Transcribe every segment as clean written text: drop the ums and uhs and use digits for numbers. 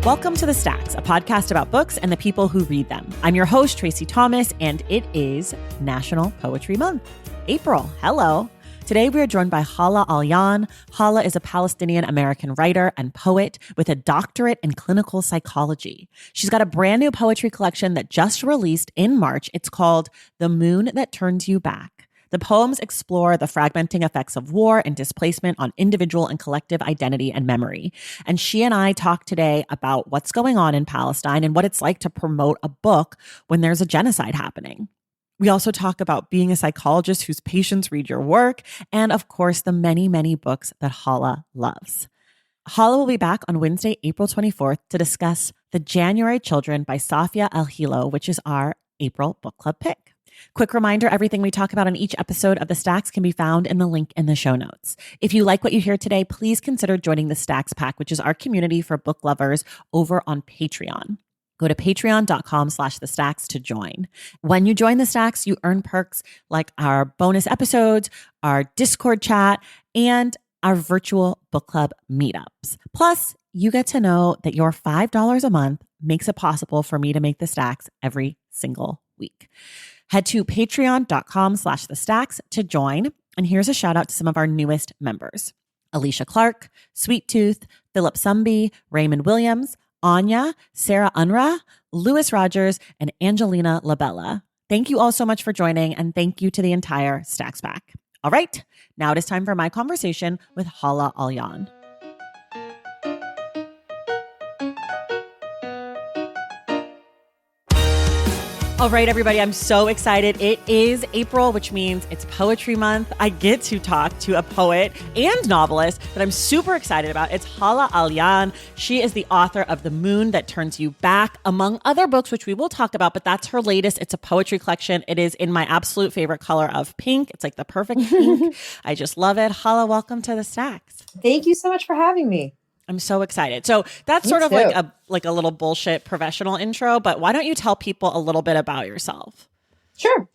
Welcome to The Stacks, a podcast about books and the people who read them. I'm your host, Tracy Thomas, and it is National Poetry Month. April, hello. Today we are joined by Hala Alyan. Hala is a Palestinian-American writer and poet with a doctorate in clinical psychology. She's got a brand new poetry collection that just released in March. It's called The Moon That Turns You Back. The poems explore the fragmenting effects of war and displacement on individual and collective identity and memory. And she and I talk today about what's going on in Palestine and what it's like to promote a book when there's a genocide happening. We also talk about being a psychologist whose patients read your work, and of course, the many, many books that Hala loves. Hala will be back on Wednesday, April 24th to discuss The January Children by Safia El-Hilo, which is our April book club pick. Quick reminder, everything we talk about on each episode of The Stacks can be found in the link in the show notes. If you like what you hear today, please consider joining the Stacks Pack, which is our community for book lovers over on Patreon. Go to patreon.com/thestacks to join. When you join the Stacks, you earn perks like our bonus episodes, our Discord chat, and our virtual book club meetups. Plus, you get to know that your $5 a month makes it possible for me to make the Stacks every single week. Head to patreon.com/thestacks to join. And here's a shout out to some of our newest members: Alicia Clark, Sweet Tooth, Philip Sumby, Raymond Williams, Anya, Sarah Unra, Lewis Rogers, and Angelina Labella. Thank you all so much for joining, and thank you to the entire Stacks Pack. All right, now it is time for my conversation with Hala Alyan. All right, everybody, I'm so excited. It is April, which means it's Poetry Month. I get to talk to a poet and novelist that I'm super excited about. It's Hala Alyan. She is the author of The Moon That Turns You Back, among other books, which we will talk about, but that's her latest. It's a poetry collection. It is in my absolute favorite color of pink. It's like the perfect pink. I just love it. Hala, welcome to the Stacks. Thank you so much for having me. I'm so excited. So that's sort of like a little bullshit professional intro, but why don't you tell people a little bit about yourself? Sure.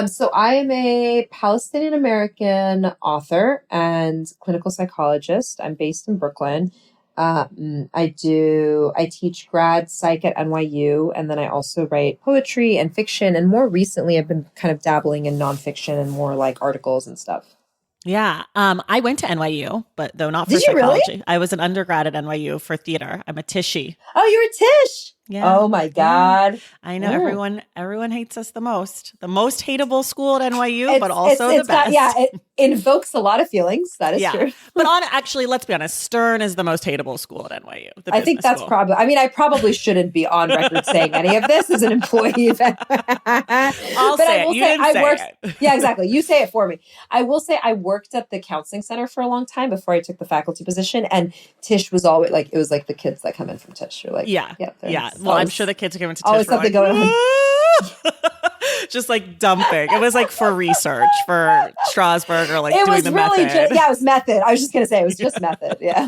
So I am a Palestinian American author and clinical psychologist. I'm based in Brooklyn. I teach grad psych at NYU, and then I also write poetry and fiction. And more recently, I've been kind of dabbling in nonfiction and more like articles and stuff. Yeah. I went to NYU, but though not for Did you psychology. really? I was an undergrad at NYU for theater. I'm a Tishy. Oh, you're a Tish. Yeah. Oh my God. Yeah. I know everyone hates us the most hateable school at NYU, but also the best. It invokes a lot of feelings. That is true. But actually, let's be honest, Stern is the most hateable school at NYU. I think that's probably, I probably shouldn't be on record saying any of this as an employee event. I'll say it. You didn't say it. Yeah, exactly. You say it for me. I will say I worked at the counseling center for a long time before I took the faculty position, and Tish was always like, it was like the kids that come in from Tish. You're like, yeah. Well, I'm sure the kids are going to Tish. Always something going on. Just like dumping. It was like for research for Strasberg or like it doing was the really method. It was method. I was just going to say it was just method. Yeah.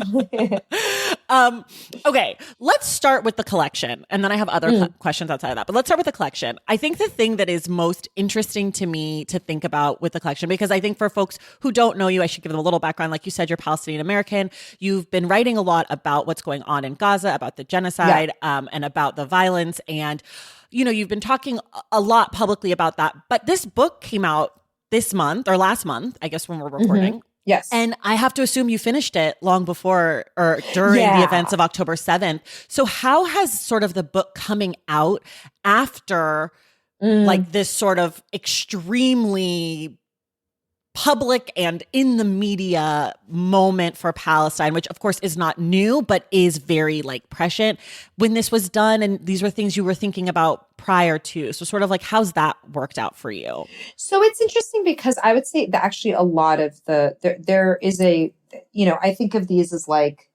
Okay, let's start with the collection. And then I have other questions outside of that. But let's start with the collection. I think the thing that is most interesting to me to think about with the collection, because I think for folks who don't know you, I should give them a little background. Like you said, you're Palestinian American. You've been writing a lot about what's going on in Gaza, about the genocide, and about the violence. And you've been talking a lot publicly about that, but this book came out this month or last month, I guess, when we're recording. Mm-hmm. Yes. And I have to assume you finished it long before or during the events of October 7th. So how has sort of the book coming out after like this sort of extremely public and in the media moment for Palestine, which of course is not new, but is very like prescient when this was done. And these were things you were thinking about prior to. So sort of like, how's that worked out for you? So it's interesting because I would say that actually a lot of there is a, I think of these as like,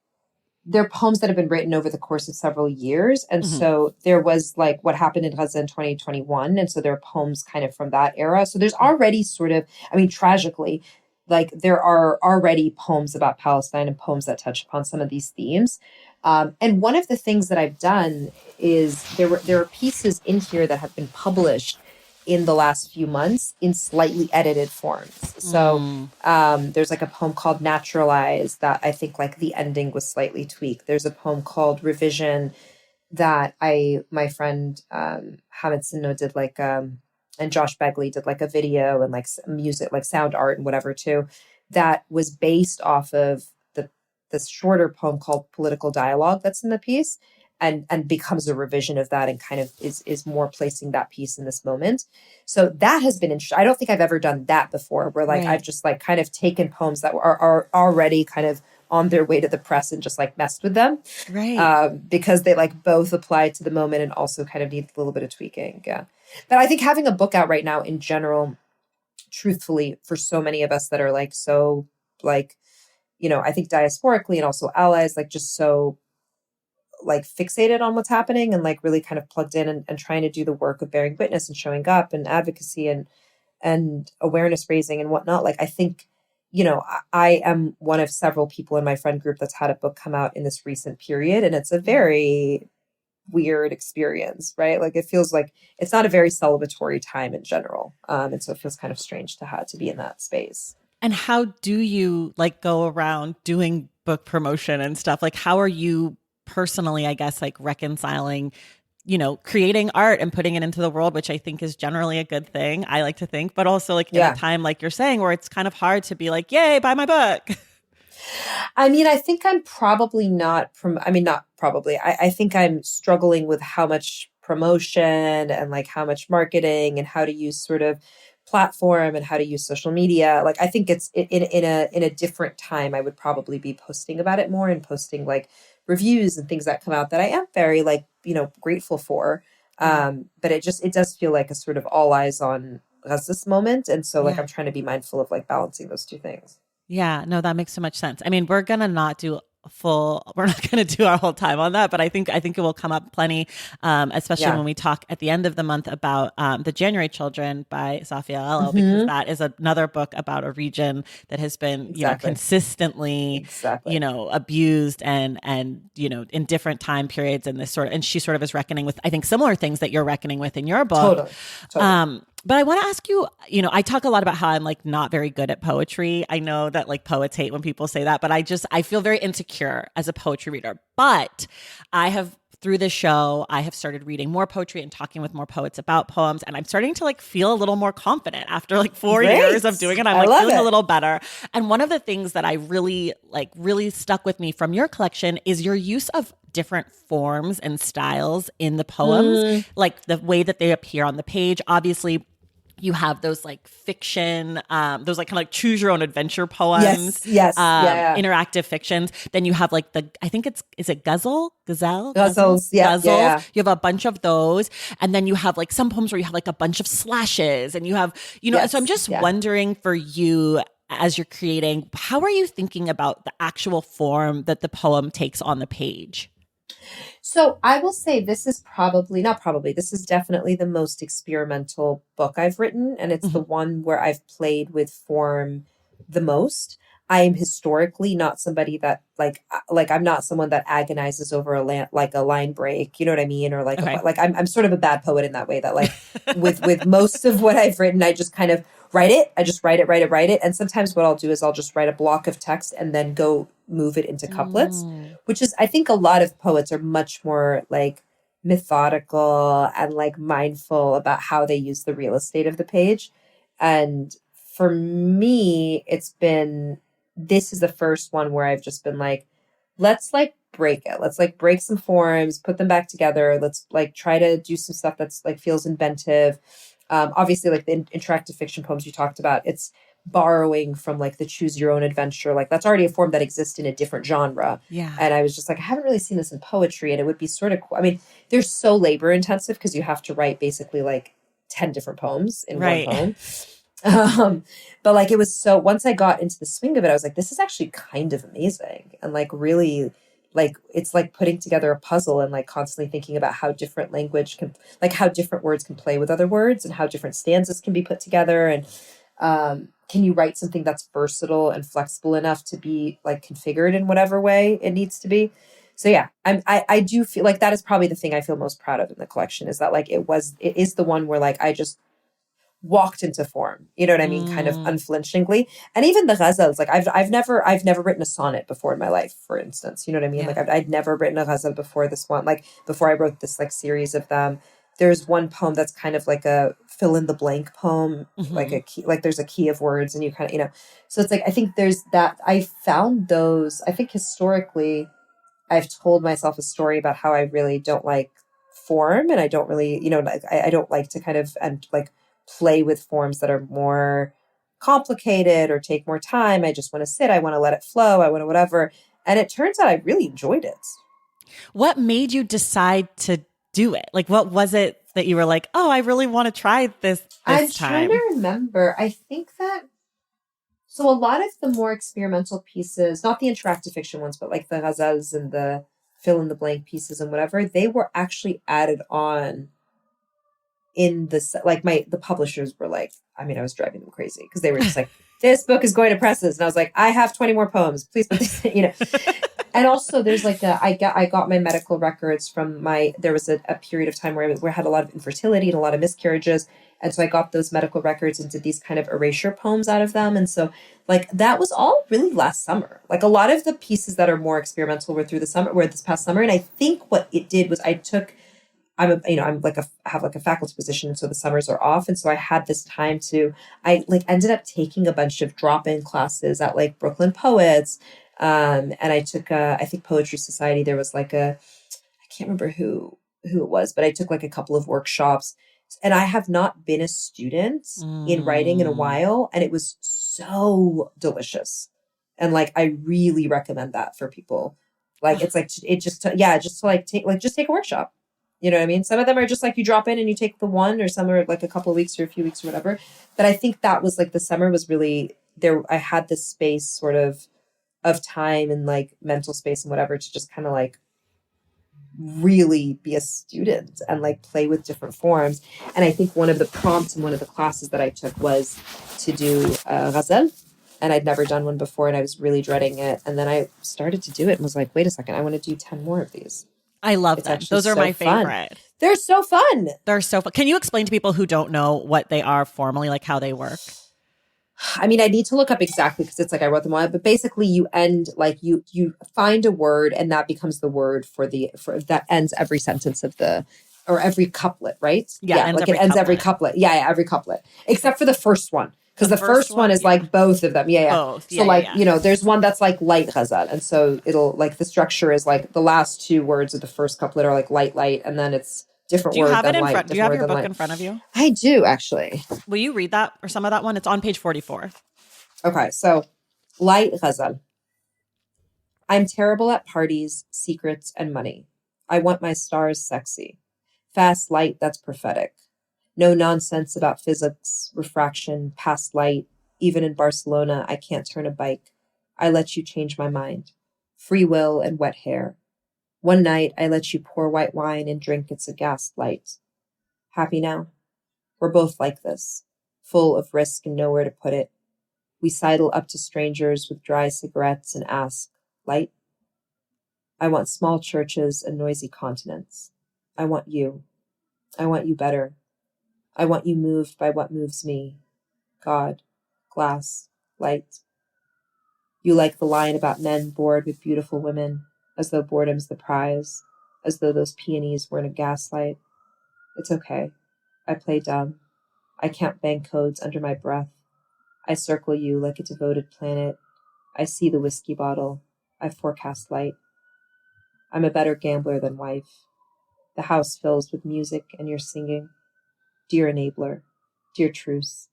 they're poems that have been written over the course of several years. And so there was like what happened in Gaza in 2021. And so there are poems kind of from that era. So there's already sort of, tragically, like there are already poems about Palestine and poems that touch upon some of these themes. And one of the things that I've done is there are pieces in here that have been published in the last few months in slightly edited forms. So there's like a poem called Naturalize that I think like the ending was slightly tweaked. There's a poem called Revision that my friend Hamid Sinno did like and Josh Begley did like a video and like music, like sound art and whatever too, that was based off of this shorter poem called Political Dialogue that's in the piece, and becomes a revision of that and kind of is more placing that piece in this moment. So that has been interesting. I don't think I've ever done that before, where like I've just like kind of taken poems that are already kind of on their way to the press and just like messed with them. Because they like both apply to the moment and also kind of need a little bit of tweaking. Yeah. But I think having a book out right now in general, truthfully, for so many of us that are like, so like, you know, I think diasporically and also allies, like just so like fixated on what's happening and like really kind of plugged in and trying to do the work of bearing witness and showing up and advocacy and awareness raising and whatnot. Like, I think, you know, I am one of several people in my friend group that's had a book come out in this recent period. And it's a very weird experience, right? Like, it feels like it's not a very celebratory time in general. And so it feels kind of strange to be in that space. And how do you like go around doing book promotion and stuff? Like, how are you personally, I guess, like reconciling, you know, creating art and putting it into the world, which I think is generally a good thing, I like to think, but also like in a time like you're saying where it's kind of hard to be like, yay, buy my book. I mean, I think I'm probably not not probably. I think I'm struggling with how much promotion and like how much marketing and how to use sort of platform and how to use social media. Like, I think it's in a different time, I would probably be posting about it more and posting like reviews and things that come out that I am very like, you know, grateful for. But it does feel like a sort of all eyes on us this moment. And so like, I'm trying to be mindful of like balancing those two things. Yeah, no, that makes so much sense. I mean, we're not going to do our whole time on that, but I think it will come up plenty, especially when we talk at the end of the month about The January Children by Safia Elo, because that is another book about a region that has been, you know, consistently, you know, abused and, you know, in different time periods and and she sort of is reckoning with, I think, similar things that you're reckoning with in your book. Totally. But I want to ask you, you know, I talk a lot about how I'm like not very good at poetry. I know that like poets hate when people say that, but I feel very insecure as a poetry reader. But through this show, I have started reading more poetry and talking with more poets about poems. And I'm starting to like feel a little more confident after like 4 years of doing it. I'm like feeling a little better. And one of the things that I really stuck with me from your collection is your use of different forms and styles in the poems, like the way that they appear on the page. Obviously, you have those like fiction, those like kind of like choose your own adventure poems, interactive fictions. Then you have like I think is it Guzzles? Yeah. You have a bunch of those. And then you have like some poems where you have like a bunch of slashes and you have, you know, so I'm just wondering for you as you're creating, how are you thinking about the actual form that the poem takes on the page? So I will say this is this is definitely the most experimental book I've written. And it's the one where I've played with form the most. I am historically not somebody that like I'm not someone that agonizes over a line break, you know what I mean? Or like, I'm sort of a bad poet in that way that like with most of what I've written, I just kind of write it. I just write it. And sometimes what I'll do is I'll just write a block of text and then go move it into couplets, which is, I think a lot of poets are much more like methodical and like mindful about how they use the real estate of the page. And for me, this is the first one where I've just been like, let's like break it. Let's like break some forms, put them back together. Let's like try to do some stuff that's like feels inventive. Obviously, like the interactive fiction poems you talked about, it's borrowing from like the choose your own adventure. Like that's already a form that exists in a different genre. Yeah. And I was just like, I haven't really seen this in poetry. And it would be sort of cool. I mean, they're so labor intensive because you have to write basically like 10 different poems in one poem. But like it was so, once I got into the swing of it, I was like, this is actually kind of amazing. And like really like it's like putting together a puzzle and like constantly thinking about how different language can, like how different words can play with other words and how different stanzas can be put together. And can you write something that's versatile and flexible enough to be like configured in whatever way it needs to be? So yeah, I do feel like that is probably the thing I feel most proud of in the collection, is that like it is the one where like I just walked into form. You know what I mean? Kind of unflinchingly. And even the ghazals, like I've never written a sonnet before in my life, for instance. You know what I mean? Yeah. Like I'd never written a ghazal before this one. Like before I wrote this like series of them, there's one poem that's kind of like a fill in the blank poem, like a key, like there's a key of words and you kind of, you know, so it's like, I think there's that. I found those, I think historically I've told myself a story about how I really don't like form, and I don't really, you know, like I don't like to kind of and like play with forms that are more complicated or take more time. I just want to sit. I want to let it flow. I want to whatever. And it turns out I really enjoyed it. What made you decide to do it? Like, what was it that you were like, oh, I really want to try this I'm time? trying to remember. I think that so a lot of the more experimental pieces, not the interactive fiction ones, but like the ghazals and the fill in the blank pieces and whatever, they were actually added on in this, like the publishers were like, I mean, I was driving them crazy because they were just like, this book is going to presses. And I was like, I have 20 more poems. Please put this, you know. And also there's like I got my medical records from there was a period of time where I had a lot of infertility and a lot of miscarriages. And so I got those medical records and did these kind of erasure poems out of them. And so like that was all really last summer. Like a lot of the pieces that are more experimental were this past summer. And I think what it did was I have like a faculty position. So the summers are off. And so I had this time I ended up taking a bunch of drop-in classes at like Brooklyn Poets. And I took, I think Poetry Society, there was like I can't remember who it was, but I took like a couple of workshops, and I have not been a student in writing in a while. And it was so delicious. And like, I really recommend that for people. Like, it's like, just to take a workshop. You know what I mean? Some of them are just like you drop in and you take the one, or some are like a couple of weeks or a few weeks or whatever. But I think that was like the summer was really there. I had this space sort of time and like mental space and whatever to just kind of like really be a student and like play with different forms. And I think one of the prompts in one of the classes that I took was to do ghazal. And I'd never done one before and I was really dreading it. And then I started to do it and was like, wait a second, I want to do 10 more of these. I love them. Those are my favorite. They're so fun. They're so fun. Can you explain to people who don't know what they are formally, like how they work? I mean, I need to look up exactly because it's like I wrote them all, but basically you end like you find a word and that becomes the word for that ends every sentence or every couplet, right? Yeah, like it ends every couplet. Yeah, every couplet. Except for the first one. Because the first one is like both of them. Yeah. Both. So you know, there's one that's like light ghazal. And so it'll like the structure is like the last two words of the first couplet are like light, and then it's different Do you word have it than in light. front? Do you have your book light. in front of you? I do, actually. Will you read that or some of that one? It's on page 44. Okay, so light ghazal. I'm terrible at parties, secrets, and money. I want my stars sexy. Fast light that's prophetic. No nonsense about physics, refraction, past light. Even in Barcelona, I can't turn a bike. I let you change my mind. Free will and wet hair. One night, I let you pour white wine and drink its aghast light. Happy now? We're both like this, full of risk and nowhere to put it. We sidle up to strangers with dry cigarettes and ask, light? I want small churches and noisy continents. I want you. I want you better. I want you moved by what moves me. God, glass, light. You like the line about men bored with beautiful women, as though boredom's the prize, as though those peonies weren't a gaslight. It's okay. I play dumb. I can't bang codes under my breath. I circle you like a devoted planet. I see the whiskey bottle. I forecast light. I'm a better gambler than wife. The house fills with music and your singing. Dear enabler, dear truce,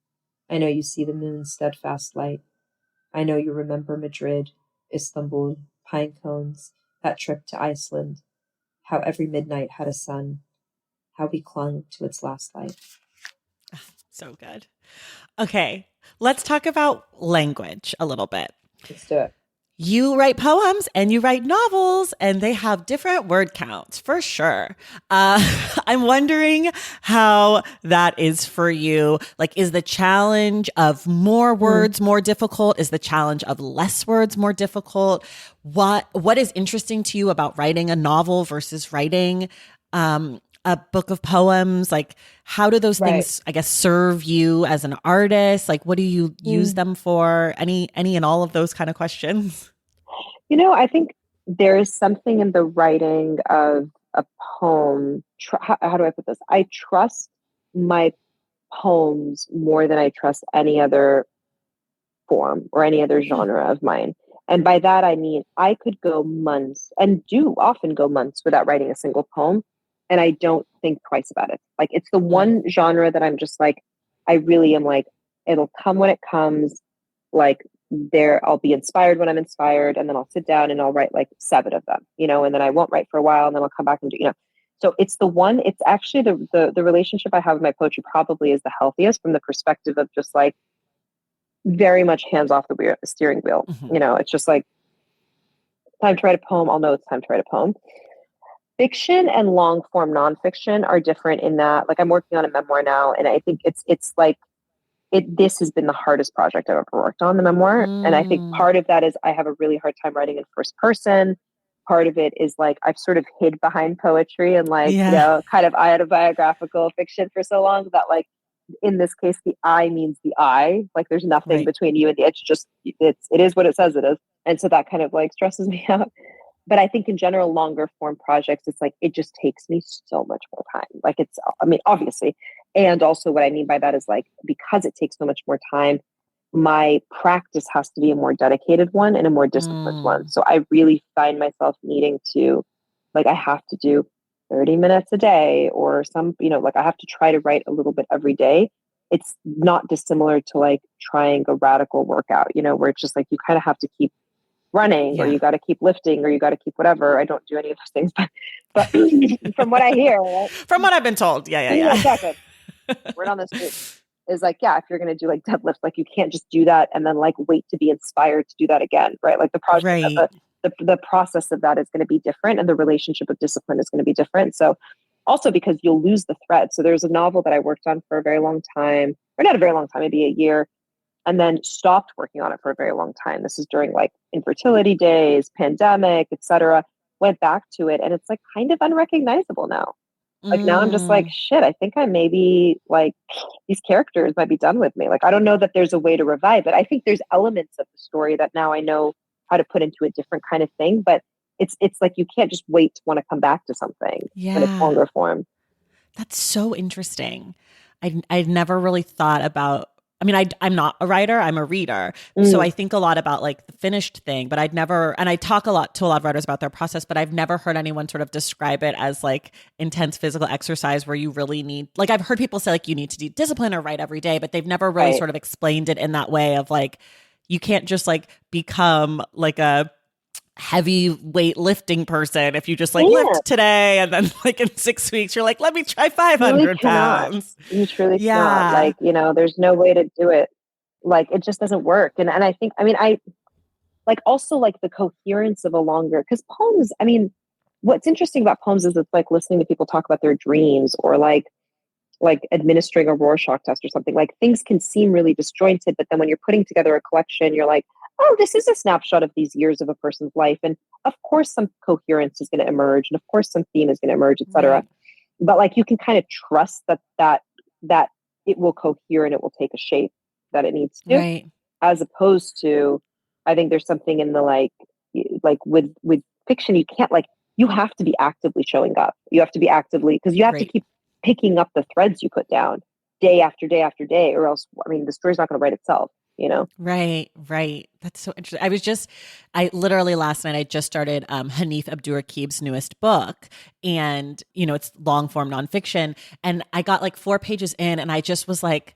I know you see the moon's steadfast light. I know you remember Madrid, Istanbul, pine cones, that trip to Iceland, how every midnight had a sun, how we clung to its last light. So good. Okay, let's talk about language a little bit. Let's do it. You write poems and you write novels, and they have different word counts for sure. I'm wondering how that is for you. Like, is the challenge of more words more difficult? Is the challenge of less words more difficult? What is interesting to you about writing a novel versus writing a book of poems? Like, how do those Right. things, I guess, serve you as an artist? Like, what do you use Mm. them for? Any and all of those kind of questions? I think there is something in the writing of a poem. How do I put this? I trust my poems more than I trust any other form or any other Hmm. genre of mine. And by that, I mean, I could go months and do often go months without writing a single poem. And I don't think twice about it. Like, it's the Mm. one genre that I'm just like, I really am like, it'll come when it comes. Like, I'll be inspired when I'm inspired. And then I'll sit down and I'll write like seven of them, and then I won't write for a while and then I'll come back and do. So it's the one, it's actually the relationship I have with my poetry probably is the healthiest from the perspective of just like, very much hands off the steering wheel. Hmm. It's just like time to write a poem. I'll know it's time to write a poem. Fiction and long form nonfiction are different in that, like, I'm working on a memoir now, and I think it's like this has been the hardest project I've ever worked on, the memoir. And I think Mm. part of that is I have a really hard time writing in first person. Part of it is like I've sort of hid behind poetry and like, Yeah. kind of autobiographical fiction for so long that like in this case the I means the I. Like there's nothing Right. between you and the it's just it is what it says it is. And so that kind of like stresses me out. But I think in general, longer form projects, it's like it just takes me so much more time. Like I mean, obviously. And also what I mean by that is like because it takes so much more time, my practice has to be a more dedicated one and a more disciplined one. Mm. So I really find myself needing to, like, I have to do 30 minutes a day or like I have to try to write a little bit every day. It's not dissimilar to like trying a radical workout, where it's just like you kind of have to keep running or Yeah. you got to keep lifting or you got to keep whatever. I don't do any of those things, but from what I hear, right? From what I've been told. Yeah, yeah, Yeah, yeah. exactly. Word on the street is like, yeah, if you're going to do like deadlift, like you can't just do that and then like wait to be inspired to do that again, right? Like the project, Right. the process of that is going to be different, and the relationship of discipline is going to be different. So, also because you'll lose the thread. So there's a novel that I worked on for a very long time, or not a very long time, maybe a year, and then stopped working on it for a very long time. This is during like infertility days, pandemic, etc. Went back to it, and it's like kind of unrecognizable now. Like now I'm just like, Mm. shit, I think I maybe like these characters might be done with me. Like I don't know that there's a way to revive it. I think there's elements of the story that now I know how to put into a different kind of thing, but it's like you can't just wait to want to come back to something when it's Yeah. longer form. That's so interesting. I'd never really thought about, I mean, I'm not a writer, I'm a reader. So Mm, I think a lot about like the finished thing, but I'd never, and I talk a lot to a lot of writers about their process, but I've never heard anyone sort of describe it as like intense physical exercise where you really need, like I've heard people say like you need to do discipline or write every day, but they've never really right. sort of explained it in that way of like, you can't just like become like a heavyweight lifting person if you just like Yeah, lift today and then like in 6 weeks you're like, let me try you really 500 cannot. pounds. You truly cannot. Yeah. Like, there's no way to do it. Like it just doesn't work. And I think, I mean, I like also like the coherence of a longer, because poems, I mean, what's interesting about poems is it's like listening to people talk about their dreams or like administering a Rorschach test or something. Like things can seem really disjointed, but then when you're putting together a collection, you're like, oh, this is a snapshot of these years of a person's life. And of course some coherence is going to emerge, and of course some theme is going to emerge, etc. Right. But like you can kind of trust that it will cohere and it will take a shape that it needs to, Right. as opposed to, I think there's something in the like with fiction, you can't like, you have to be actively showing up. You have to be actively, because you have to Right. keep picking up the threads you put down day after day after day, or else, I mean, the story's not going to write itself, Right. Right. That's so interesting. I literally last night, I just started Hanif Abdurraqib's newest book, and, it's long form nonfiction. And I got like 4 pages in and I just was like,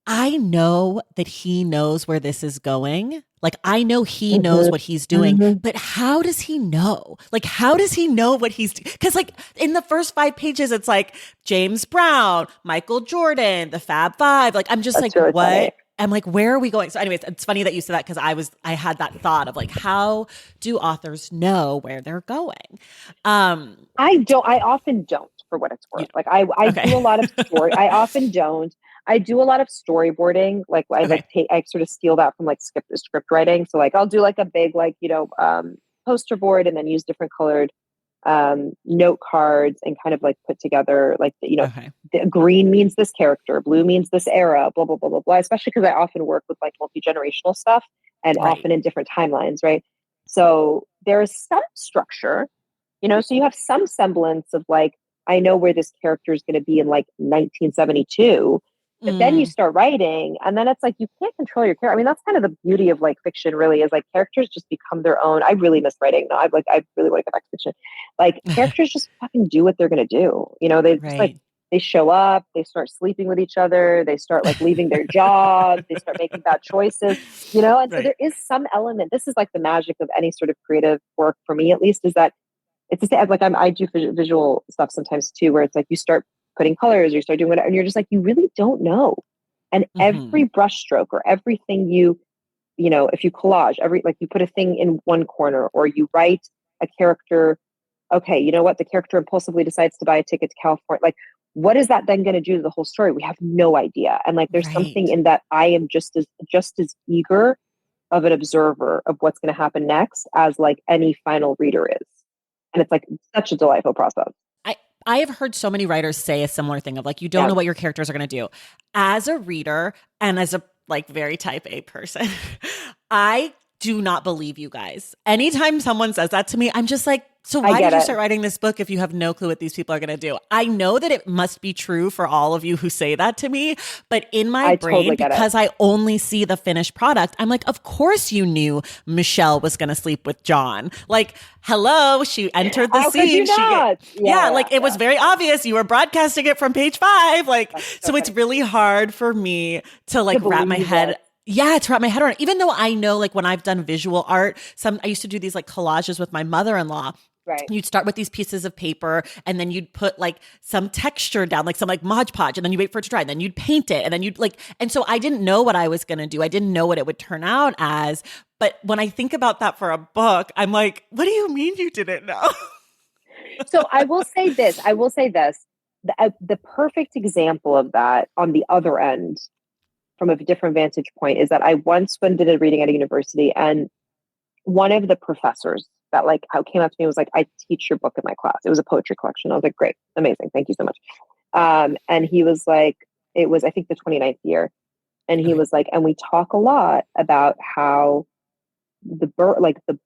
I know that he knows where this is going. Like, I know he knows hmm what he's doing, hmm but how does he know? Like, how does he know what he's doing? Because, like, in the first 5 pages, it's like James Brown, Michael Jordan, the Fab Five. Like, I'm just like, That's really funny. what? I'm like, where are we going? So, anyways, it's funny that you said that because I had that thought of like, how do authors know where they're going? Um, I often don't, for what it's you, worth. Like I do a okay, lot of story. I often don't. I do a lot of storyboarding. Like okay, I sort of steal that from like script writing. So like I'll do like a big like, poster board and then use different colored note cards and kind of like put together like, Okay. the green means this character, blue means this era, blah, blah, blah, blah, blah, especially because I often work with like multi-generational stuff and Right. often in different timelines, right? So there is some structure, so you have some semblance of like, I know where this character is going to be in like 1972. But then you Mm. start writing, and then it's like you can't control your character. I mean, that's kind of the beauty of like fiction, really, is like characters just become their own. I really miss writing. No, I really want to get back to fiction. Like characters just fucking do what they're gonna do. They just like Right. they show up, they start sleeping with each other, they start like leaving their jobs, they start making bad choices. And so Right. there is some element. This is like the magic of any sort of creative work for me, at least, is that it's the same. Like I do visual stuff sometimes too, where it's like you start putting colors or you start doing whatever, and you're just like, you really don't know. And Hmm. every brushstroke or everything if you collage, like you put a thing in one corner or you write a character, okay, you know what? The character impulsively decides to buy a ticket to California. Like, what is that then going to do to the whole story? We have no idea. And like, there's something Right. in that I am just as eager of an observer of what's going to happen next as like any final reader is. And it's like such a delightful process. I I have heard so many writers say a similar thing of like you don't Yeah, know what your characters are going to do. As a reader and as a like very type A person, I do not believe you guys. Anytime someone says that to me, I'm just like, so I why did get you it. start writing this book if you have no clue what these people are going to do? I know that it must be true for all of you who say that to me, but in my I brain, totally get it. because I only see the finished product, I'm like, of course you knew Michelle was going to sleep with John. Like, hello, she entered the How could you scene. not? Yeah, Yeah, yeah, like it was yeah. very obvious. You were broadcasting it from page 5. Like, That's so so it's funny really hard for me to to like wrap my believe head. it. Yeah, to wrap my head around. Even though I know, like when I've done visual art, I used to do these like collages with my mother-in-law. Right. You'd start with these pieces of paper and then you'd put like some texture down, like some like Mod Podge, and then you wait for it to dry, and then you'd paint it, and then you'd like, and so I didn't know what I was gonna do. I didn't know what it would turn out as. But when I think about that for a book, I'm like, what do you mean you didn't know? So I will say this. I will say this. The perfect example of that on the other end, from a different vantage point, is that I once did a reading at a university, and one of the professors that like how came up to me was like, I teach your book in my class. It was a poetry collection. I was like, great, amazing, thank you so much. And he was like, it was I think the 29th year, and he Okay. was like, and we talk a lot about how the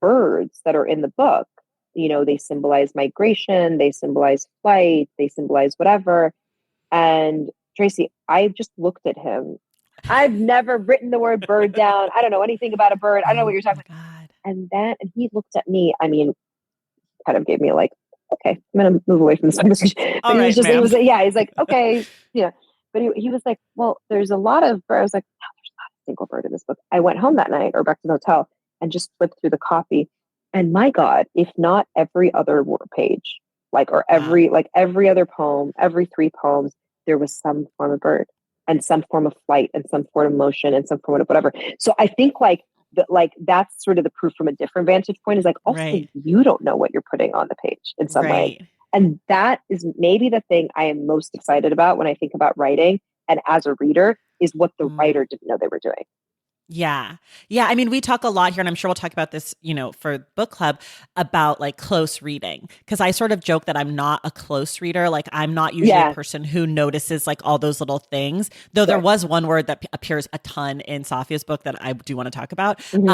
birds that are in the book, they symbolize migration, they symbolize flight, they symbolize whatever. And Tracy, I just looked at him. I've never written the word bird down. I don't know anything about a bird. I don't know what Oh you're talking my about. God. And he looked at me. I mean, kind of gave me like, okay, I'm gonna move away from this conversation. But All right, he ma'am. was, yeah, he's like, okay, yeah. But he was like, well, there's a lot of birds. I was like, no, there's not a single bird in this book. I went home that night or back to the hotel and just flipped through the copy. And my God, if not every other page, Wow. like every other poem, every 3 poems, there was some form of bird and some form of flight and some form of motion and some form of whatever. So I think that's sort of the proof from a different vantage point, is like also Right. you don't know what you're putting on the page in some way. Right. And that is maybe the thing I am most excited about when I think about writing and as a reader, is what the Mm. writer didn't know they were doing. Yeah. Yeah. I mean, we talk a lot here, and I'm sure we'll talk about this, for book club about like close reading. Cause I sort of joke that I'm not a close reader. Like, I'm not usually a Yeah, person who notices like all those little things, though there sure. was one word that appears a ton in Sophia's book that I do want to talk about. Hmm.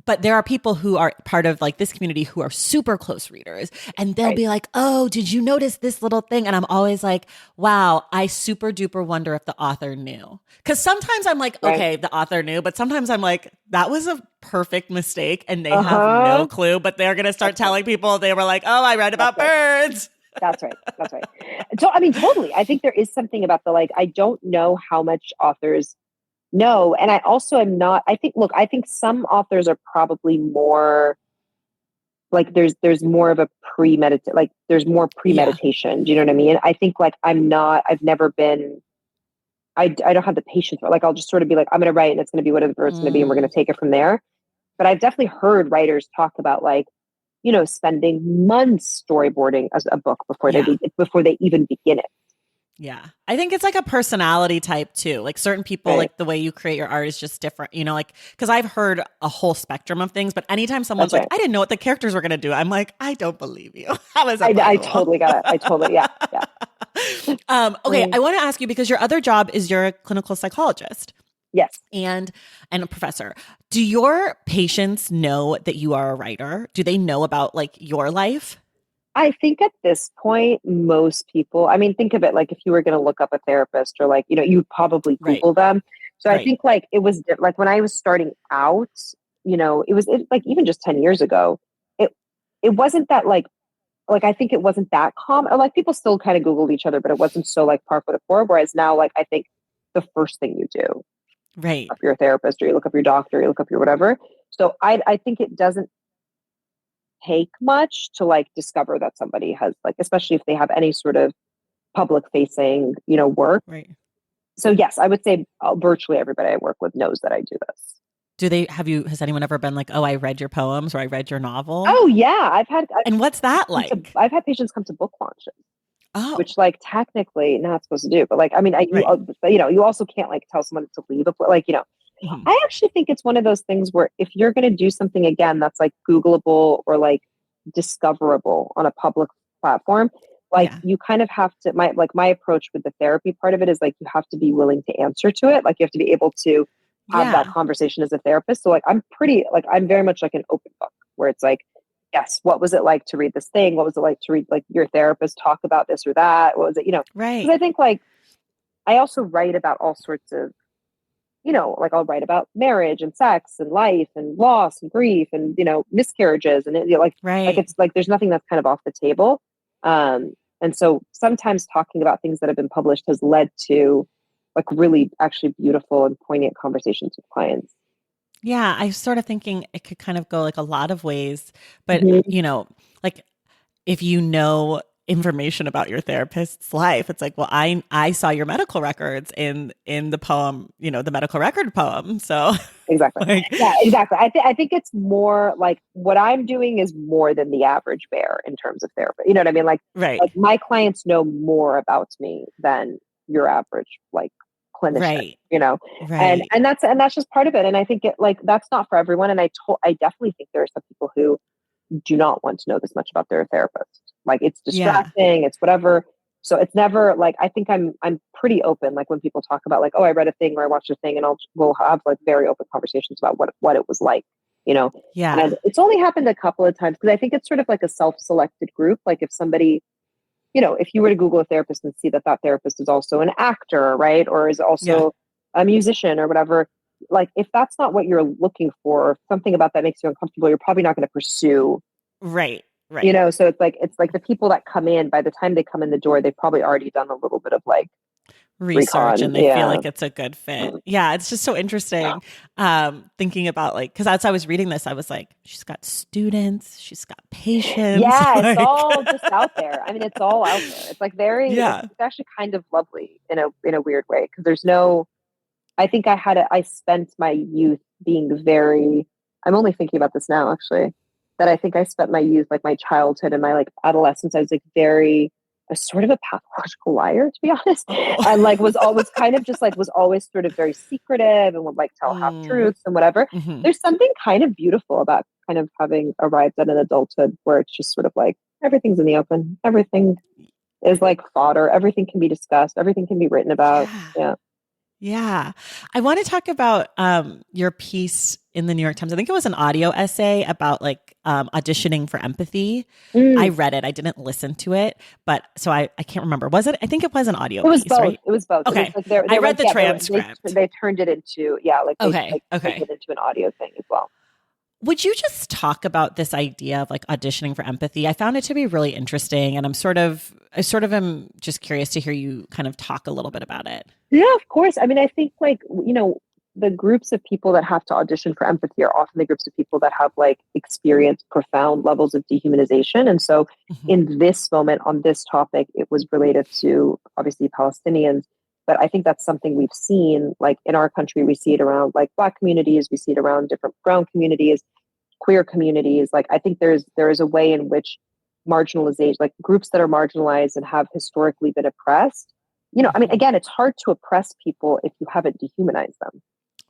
But there are people who are part of like this community who are super close readers, and they'll Right. be like, oh, did you notice this little thing? And I'm always like, wow, I super duper wonder if the author knew. Cause sometimes I'm like, Right. okay, the author knew, but sometimes I'm like, that was a perfect mistake and they have no Uh-huh. clue, but they're going to start That's right. telling people they were like, oh, I read That's about right. birds. That's right. That's right. So, I mean, totally. I think there is something about I don't know how much authors know. And I also am not, I think some authors are probably more like there's more of a there's more Yeah. premeditation. Do you know what I mean? I think I've never been, I don't have the patience for I'll just sort of be like, I'm going to write and it's going to be whatever it's going to be and we're going Mm, to take it from there. But I've definitely heard writers talk about spending months storyboarding as a book before yeah. before they even begin it. Yeah. I think it's like a personality type too. Like certain people, Right. like the way you create your art is just different, like, cause I've heard a whole spectrum of things, but anytime someone's That's like, right. I didn't know what the characters were going to do, I'm like, I don't believe you. How is that I possible? totally got it. I totally, yeah. Yeah. Okay. I want to ask you because your other job is you're a clinical psychologist Yes. and a professor. Do your patients know that you are a writer? Do they know about like your life? I think at this point, most people, I mean, think of it like if you were going to look up a therapist or like, you'd probably Right. Google them. So I Right. think like it was like when I was starting out, like even just 10 years ago, it, it wasn't that like, I think it wasn't that common. Like people still kind of Googled each other, but it wasn't so like par for the course. Whereas now, like, I think the first thing you do, Right. up your therapist or you look up your doctor, you look up your whatever. So I think it doesn't take much to like discover that somebody has like, especially if they have any sort of public facing, work. Right. So yes, I would say virtually everybody I work with knows that I do this. Has anyone ever been like, oh, I read your poems or I read your novel? Oh yeah, And what's that like? I've had patients come to book launches, Oh, which like technically not supposed to do, but like I mean, right. you also can't like tell someone to leave a like Mhm. I actually think it's one of those things where if you're going to do something again that's like Googleable or like discoverable on a public platform, like Yeah. you kind of have to my approach with the therapy part of it is like you have to be willing to answer to it. Like you have to be able to have that Yeah. conversation as a therapist. So like I'm very much like an open book where it's like, yes, what was it like to read this thing? What was it like to read like your therapist talk about this or that? What was it, because Right. I think like I also write about all sorts of like I'll write about marriage and sex and life and loss and grief and miscarriages and like Right. it's like there's nothing that's kind of off the table. And so sometimes talking about things that have been published has led to like really actually beautiful and poignant conversations with clients. Yeah. I was sort of thinking it could kind of go like a lot of ways, but Mhm. like if you know information about your therapist's life, it's like, well, I saw your medical records in the poem, the medical record poem. So Exactly. like, Yeah, exactly. I think it's more like what I'm doing is more than the average bear in terms of therapy. You know what I mean? Like right. my clients know more about me than your average like clinician, Right. and Right. that's just part of it. And I think it like that's not for everyone. And I definitely think there are some people who do not want to know this much about their therapist. Like it's Yeah. distracting, it's whatever. So it's never like I think I'm pretty open. Like when people talk about like, oh, I read a thing or I watched a thing, and we'll have like very open conversations about what it was like, you know. Yeah. And it's only happened a couple of times because I think it's sort of like a self-selected group. Like if somebody, if you were to Google a therapist and see that that therapist is also an actor, right, or is Yeah. also a musician or whatever, like if that's not what you're looking for, or something about that makes you uncomfortable, you're probably not going to pursue. Right. Right. So it's like the people that come in, by the time they come in the door, they've probably already done a little bit of like Research recon. and they feel Yeah. like it's a good fit. Yeah, it's just so interesting thinking about like cuz as I was reading this I was like she's got students, she's got patients Yeah, it's like all just out there. I mean, it's all out there. It's like it's, Yeah. it's actually kind of lovely in a weird way because there's no. I think I spent my youth being very. I'm only thinking about this now, actually. That I think I spent my youth, like my childhood and my like adolescence. I was like very a sort of a pathological liar, to be honest, Oh. and like was kind of just like was always sort of very secretive and would like tell half Mm. truths and whatever. Mhm. There's something kind of beautiful about kind of having arrived at an adulthood where it's just sort of like everything's in the open, everything is like fodder, everything can be discussed, everything can be written about. Yeah. Yeah. Yeah. I want to talk about your piece in the New York Times. I think it was an audio essay about like auditioning for empathy. I Mm. read it. I didn't listen to it, but so I can't remember. Was it? I think it was an audio It was piece, both. right? It was both. It was Okay. like they're I they're read like the yeah transcript. they turned it into yeah like they Okay. like turned Okay. it into an audio thing as well. Would you just talk about this idea of like auditioning for empathy? I found it to be really interesting and I sort of am just curious to hear you kind of talk a little bit about it. Yeah, of course. I mean, I think like, the groups of people that have to audition for empathy are often the groups of people that have like experienced profound levels of dehumanization. And so Mhm. in this moment on this topic, it was related to obviously Palestinians. But I think that's something we've seen like in our country. We see it around like Black communities, we see it around different brown communities, queer communities. Like I think there is a way in which marginalization, like groups that are marginalized and have historically been oppressed, I mean, again, it's hard to oppress people if you haven't dehumanized them.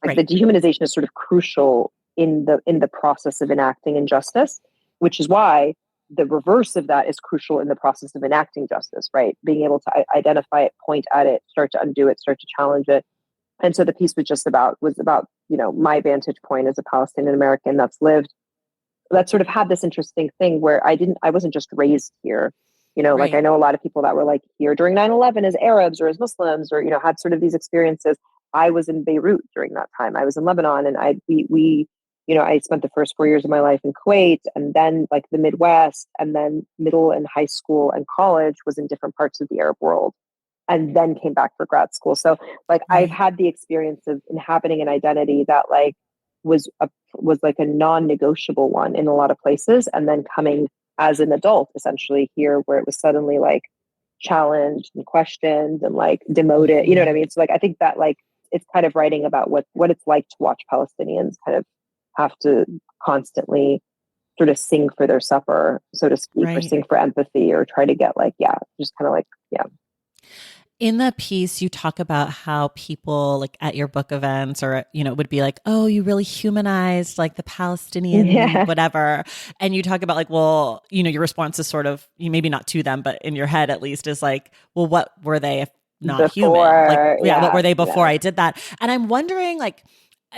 Like Right. the dehumanization is sort of crucial in the process of enacting injustice, which is why the reverse of that is crucial in the process of enacting justice, right? Being able to identify it, point at it, start to undo it, start to challenge it. And so the piece was about, my vantage point as a Palestinian American that's lived, that sort of had this interesting thing where I wasn't just raised here. Like I Right. know a lot of people that were like here during 9/11 as Arabs or as Muslims or, had sort of these experiences. I was in Beirut during that time. I was in Lebanon, and I spent the first 4 years of my life in Kuwait, and then like the Midwest, and then middle and high school and college was in different parts of the Arab world, and then came back for grad school. So like I've Right. had the experience of inhabiting an identity that like was like a non-negotiable one in a lot of places, and then coming as an adult essentially here where it was suddenly like challenged and questioned and like demoted. You know what I mean? So like I think that like it's kind of writing about what it's like to watch Palestinians kind of have to constantly sort of sing for their supper, so to speak, or Right. sing for empathy, or try to get like, just kind of like, In the piece, you talk about how people like at your book events or, would be like, oh, you really humanized like the Palestinian, yeah, whatever. And you talk about like, well, your response is sort of, maybe not to them, but in your head at least is like, well, what were they if not human? Like, before, yeah, what were they before yeah, I did that? And I'm wondering like,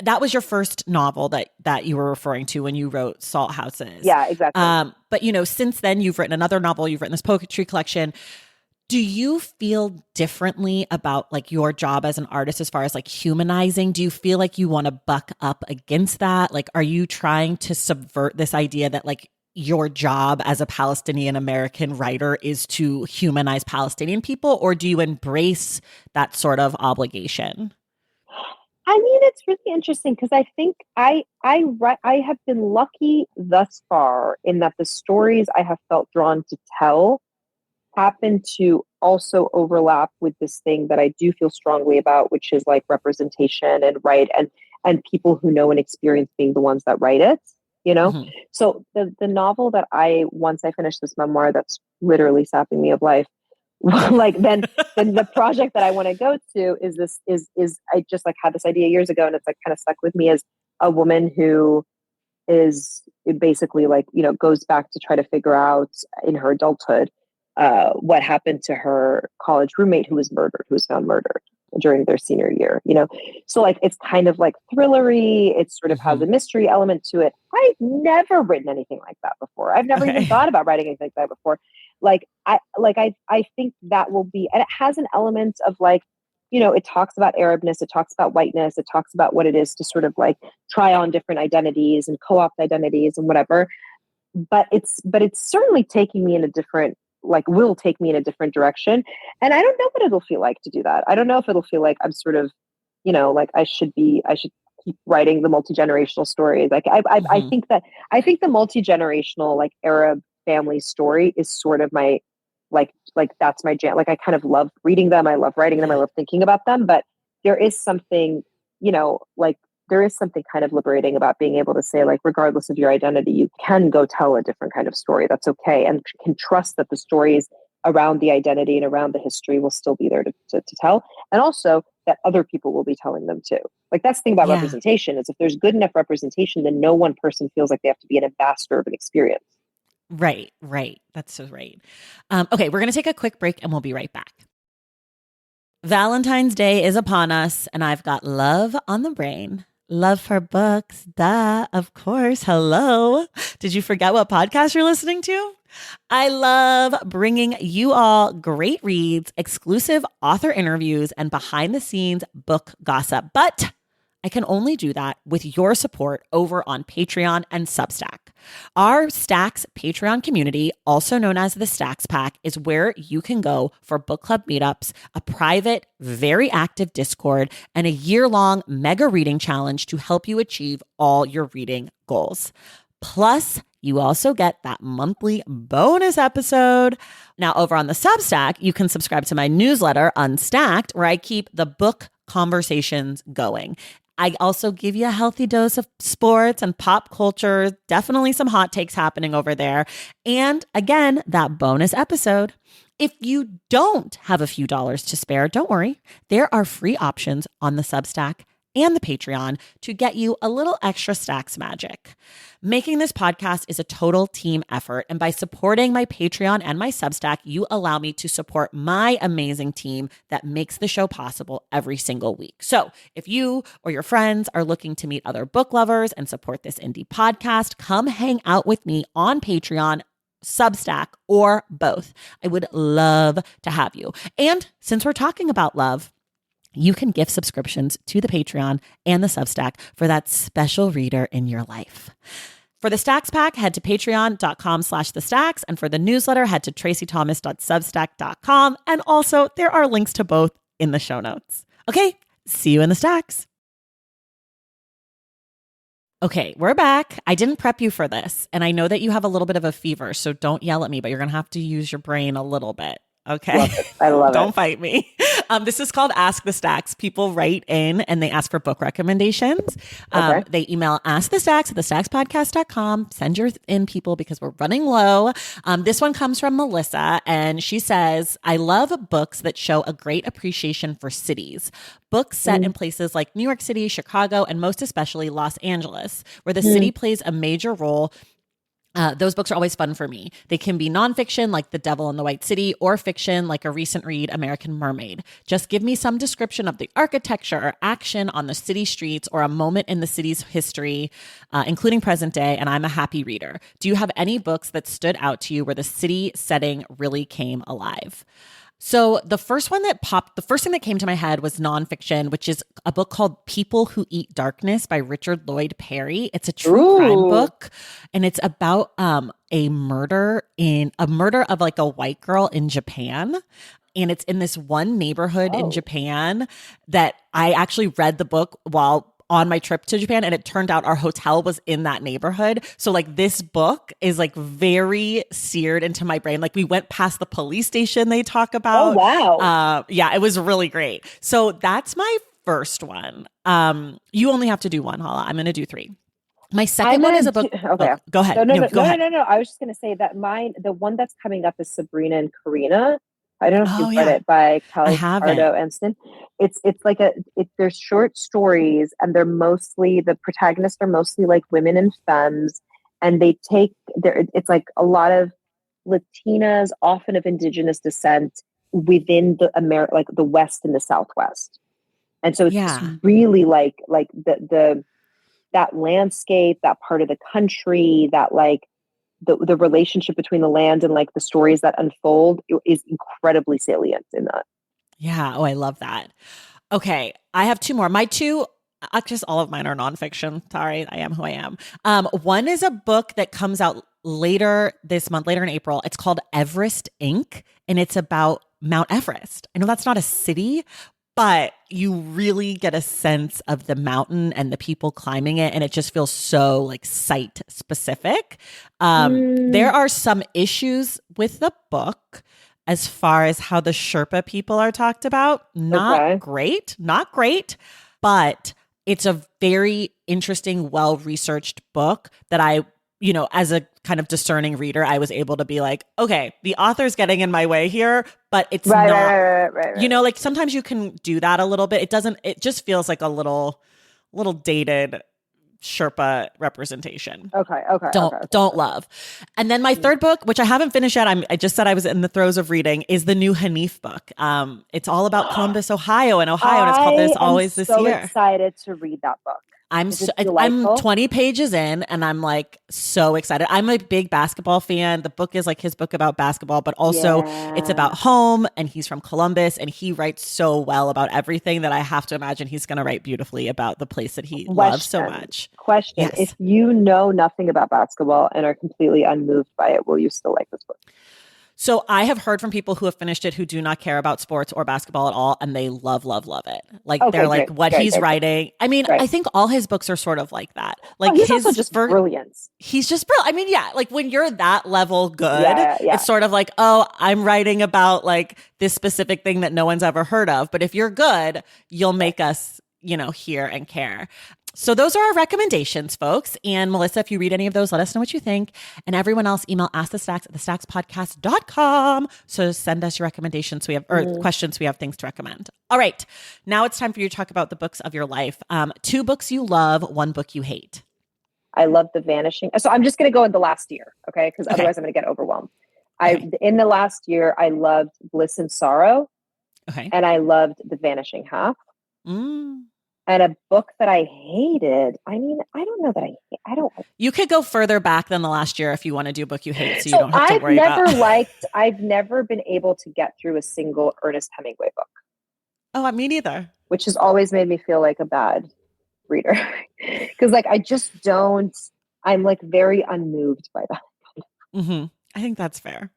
that was your first novel that you were referring to when you wrote Salt Houses. yeah, exactly. But since then you've written another novel, you've written this poetry collection. Do you feel differently about like your job as an artist as far as like humanizing? Do you feel like you want to buck up against that? Like, are you trying to subvert this idea that like your job as a Palestinian American writer is to humanize Palestinian people, or do you embrace that sort of obligation? I mean, it's really interesting because I think I have been lucky thus far in that the stories I have felt drawn to tell happen to also overlap with this thing that I do feel strongly about, which is like representation and and people who know and experience being the ones that write it, you know? Mm-hmm. So the novel that once I finish this memoir that's literally sapping me of life, like then the project that I want to go to is I just like had this idea years ago, and it's like kind of stuck with me as a woman who is basically like, goes back to try to figure out in her adulthood what happened to her college roommate who was found murdered during their senior year, So like, it's kind of like thrillery. It sort of has Mm-hmm. a mystery element to it. I've never written anything like that before. I've never even Okay. thought about writing anything like that before. I think that will be, and it has an element of like, it talks about Arabness, it talks about whiteness, it talks about what it is to sort of like try on different identities and co-opt identities and whatever. But it's certainly taking me in a different, like will take me in a different direction. And I don't know what it'll feel like to do that. I don't know if it'll feel like I'm sort of, like I should keep writing the multi-generational stories. Like I Mm-hmm. think the multi-generational like Arab family story is sort of my, like that's my jam. Like I kind of love reading them. I love writing them. I Yeah. love thinking about them, but there is something, like there is something kind of liberating about being able to say, like, regardless of your identity, you can go tell a different kind of story. That's okay. And can trust that the stories around the identity and around the history will still be there to tell. And also that other people will be telling them too. Like that's the thing about Yeah. representation is if there's good enough representation, then no one person feels like they have to be an ambassador of an experience. Right. Right. That's so right. Okay. We're going to take a quick break and we'll be right back. Valentine's Day is upon us, and I've got love on the brain. Love for books. Duh. Of course. Hello. Did you forget what podcast you're listening to? I love bringing you all great reads, exclusive author interviews, and behind the scenes book gossip. But I can only do that with your support over on Patreon and Substack. Our Stacks Patreon community, also known as the Stacks Pack, is where you can go for book club meetups, a private, very active Discord, and a year-long mega reading challenge to help you achieve all your reading goals. Plus, you also get that monthly bonus episode. Now, over on the Substack, you can subscribe to my newsletter, Unstacked, where I keep the book conversations going. I also give you a healthy dose of sports and pop culture. Definitely some hot takes happening over there. And again, that bonus episode. If you don't have a few dollars to spare, don't worry. There are free options on the Substack and the Patreon to get you a little extra Stacks magic. Making this podcast is a total team effort, and by supporting my Patreon and my Substack, you allow me to support my amazing team that makes the show possible every single week. So if you or your friends are looking to meet other book lovers and support this indie podcast, come hang out with me on Patreon, Substack, or both. I would love to have you. And since we're talking about love, you can gift subscriptions to the Patreon and the Substack for that special reader in your life. For the Stacks Pack, head to patreon.com/thestacks. And for the newsletter, head to tracythomas.substack.com. And also, there are links to both in the show notes. Okay, see you in the Stacks. Okay, we're back. I didn't prep you for this. And I know that you have a little bit of a fever, so don't yell at me, but you're going to have to use your brain a little bit. Okay. Love it. I love it. Don't fight me. This is called Ask the Stacks. People write in and they ask for book recommendations. Okay. They email askthestacks@thestackspodcast.com. Send your in people because we're running low. This one comes from Melissa and she says, I love books that show a great appreciation for cities. Books set in places like New York City, Chicago, and most especially Los Angeles, where the city plays a major role. Those books are always fun for me. They can be nonfiction like The Devil in the White City or fiction like a recent read, American Mermaid. Just give me some description of the architecture or action on the city streets or a moment in the city's history, including present day, and I'm a happy reader. Do you have any books that stood out to you where the city setting really came alive? So the first thing that came to my head was nonfiction, which is a book called People Who Eat Darkness by Richard Lloyd Perry. It's a true crime book, and it's about a murder of like a white girl in Japan. And it's in this one neighborhood in Japan that I actually read the book while on my trip to Japan, and it turned out our hotel was in that neighborhood. So like this book is like very seared into my brain. Like we went past the police station they talk about. Oh, wow. Yeah, it was really great. So that's my first one. You only have to do one, Hala. I'm going to do three. My second one is a book. Okay. Go ahead. No. Go ahead. I was just going to say that the one that's coming up is Sabrina and Karina. I don't know if you've read it, by Kelly Pardo Enston. It's like they're short stories, and the protagonists are mostly like women and femmes, and it's like a lot of Latinas, often of indigenous descent, within the West and the Southwest. And so it's really like that landscape, that part of the country, that like the relationship between the land and like the stories that unfold is incredibly salient in that. Yeah. Oh, I love that. Okay. I have two more. My two, just all of mine are nonfiction. Sorry. I am who I am. One is a book that comes out later this month, later in April. It's called Everest Inc. And it's about Mount Everest. I know that's not a city, but you really get a sense of the mountain and the people climbing it. And it just feels so like site specific. There are some issues with the book as far as how the Sherpa people are talked about. Not great, but it's a very interesting, well-researched book that as a kind of discerning reader, I was able to be like, okay, the author's getting in my way here, but it's not, right. Like sometimes you can do that a little bit. It just feels like a little dated Sherpa representation. Okay. Don't love. And then my third book, which I haven't finished yet, I just said I was in the throes of reading, is the new Hanif book. It's all about Columbus, Ohio, and it's called There's Always This Year. I'm so excited to read that book. I'm 20 pages in and I'm like so excited. I'm a big basketball fan. The book is like his book about basketball, but also it's about home, and he's from Columbus, and he writes so well about everything that I have to imagine he's going to write beautifully about the place that he loves so much. Question. Yes. If you know nothing about basketball and are completely unmoved by it, will you still like this book? So I have heard from people who have finished it who do not care about sports or basketball at all, and they love it. Like they're like, what he's writing. I mean, I think all his books are sort of like that. Like he's also just brilliance. He's just brilliant. I mean, yeah, like when you're that level good, it's sort of like, oh, I'm writing about like this specific thing that no one's ever heard of. But if you're good, you'll make us hear and care. So those are our recommendations, folks. And Melissa, if you read any of those, let us know what you think. And everyone else, email askthestacks@thestackspodcast.com. So send us your recommendations. Or questions. We have things to recommend. All right. Now it's time for you to talk about the books of your life. 2 books you love, 1 book you hate. I love The Vanishing. So I'm just going to go in the last year. Okay. Because otherwise I'm going to get overwhelmed. In the last year, I loved Bliss and Sorrow. Okay. And I loved The Vanishing Half. And a book that I hated. I mean, I don't know that I don't. You could go further back than the last year if you want to do a book you hate, so you don't have to worry about. I've never been able to get through a single Ernest Hemingway book. Oh, me neither. Which has always made me feel like a bad reader. Because I just don't, I'm very unmoved by that. Mm-hmm. I think that's fair.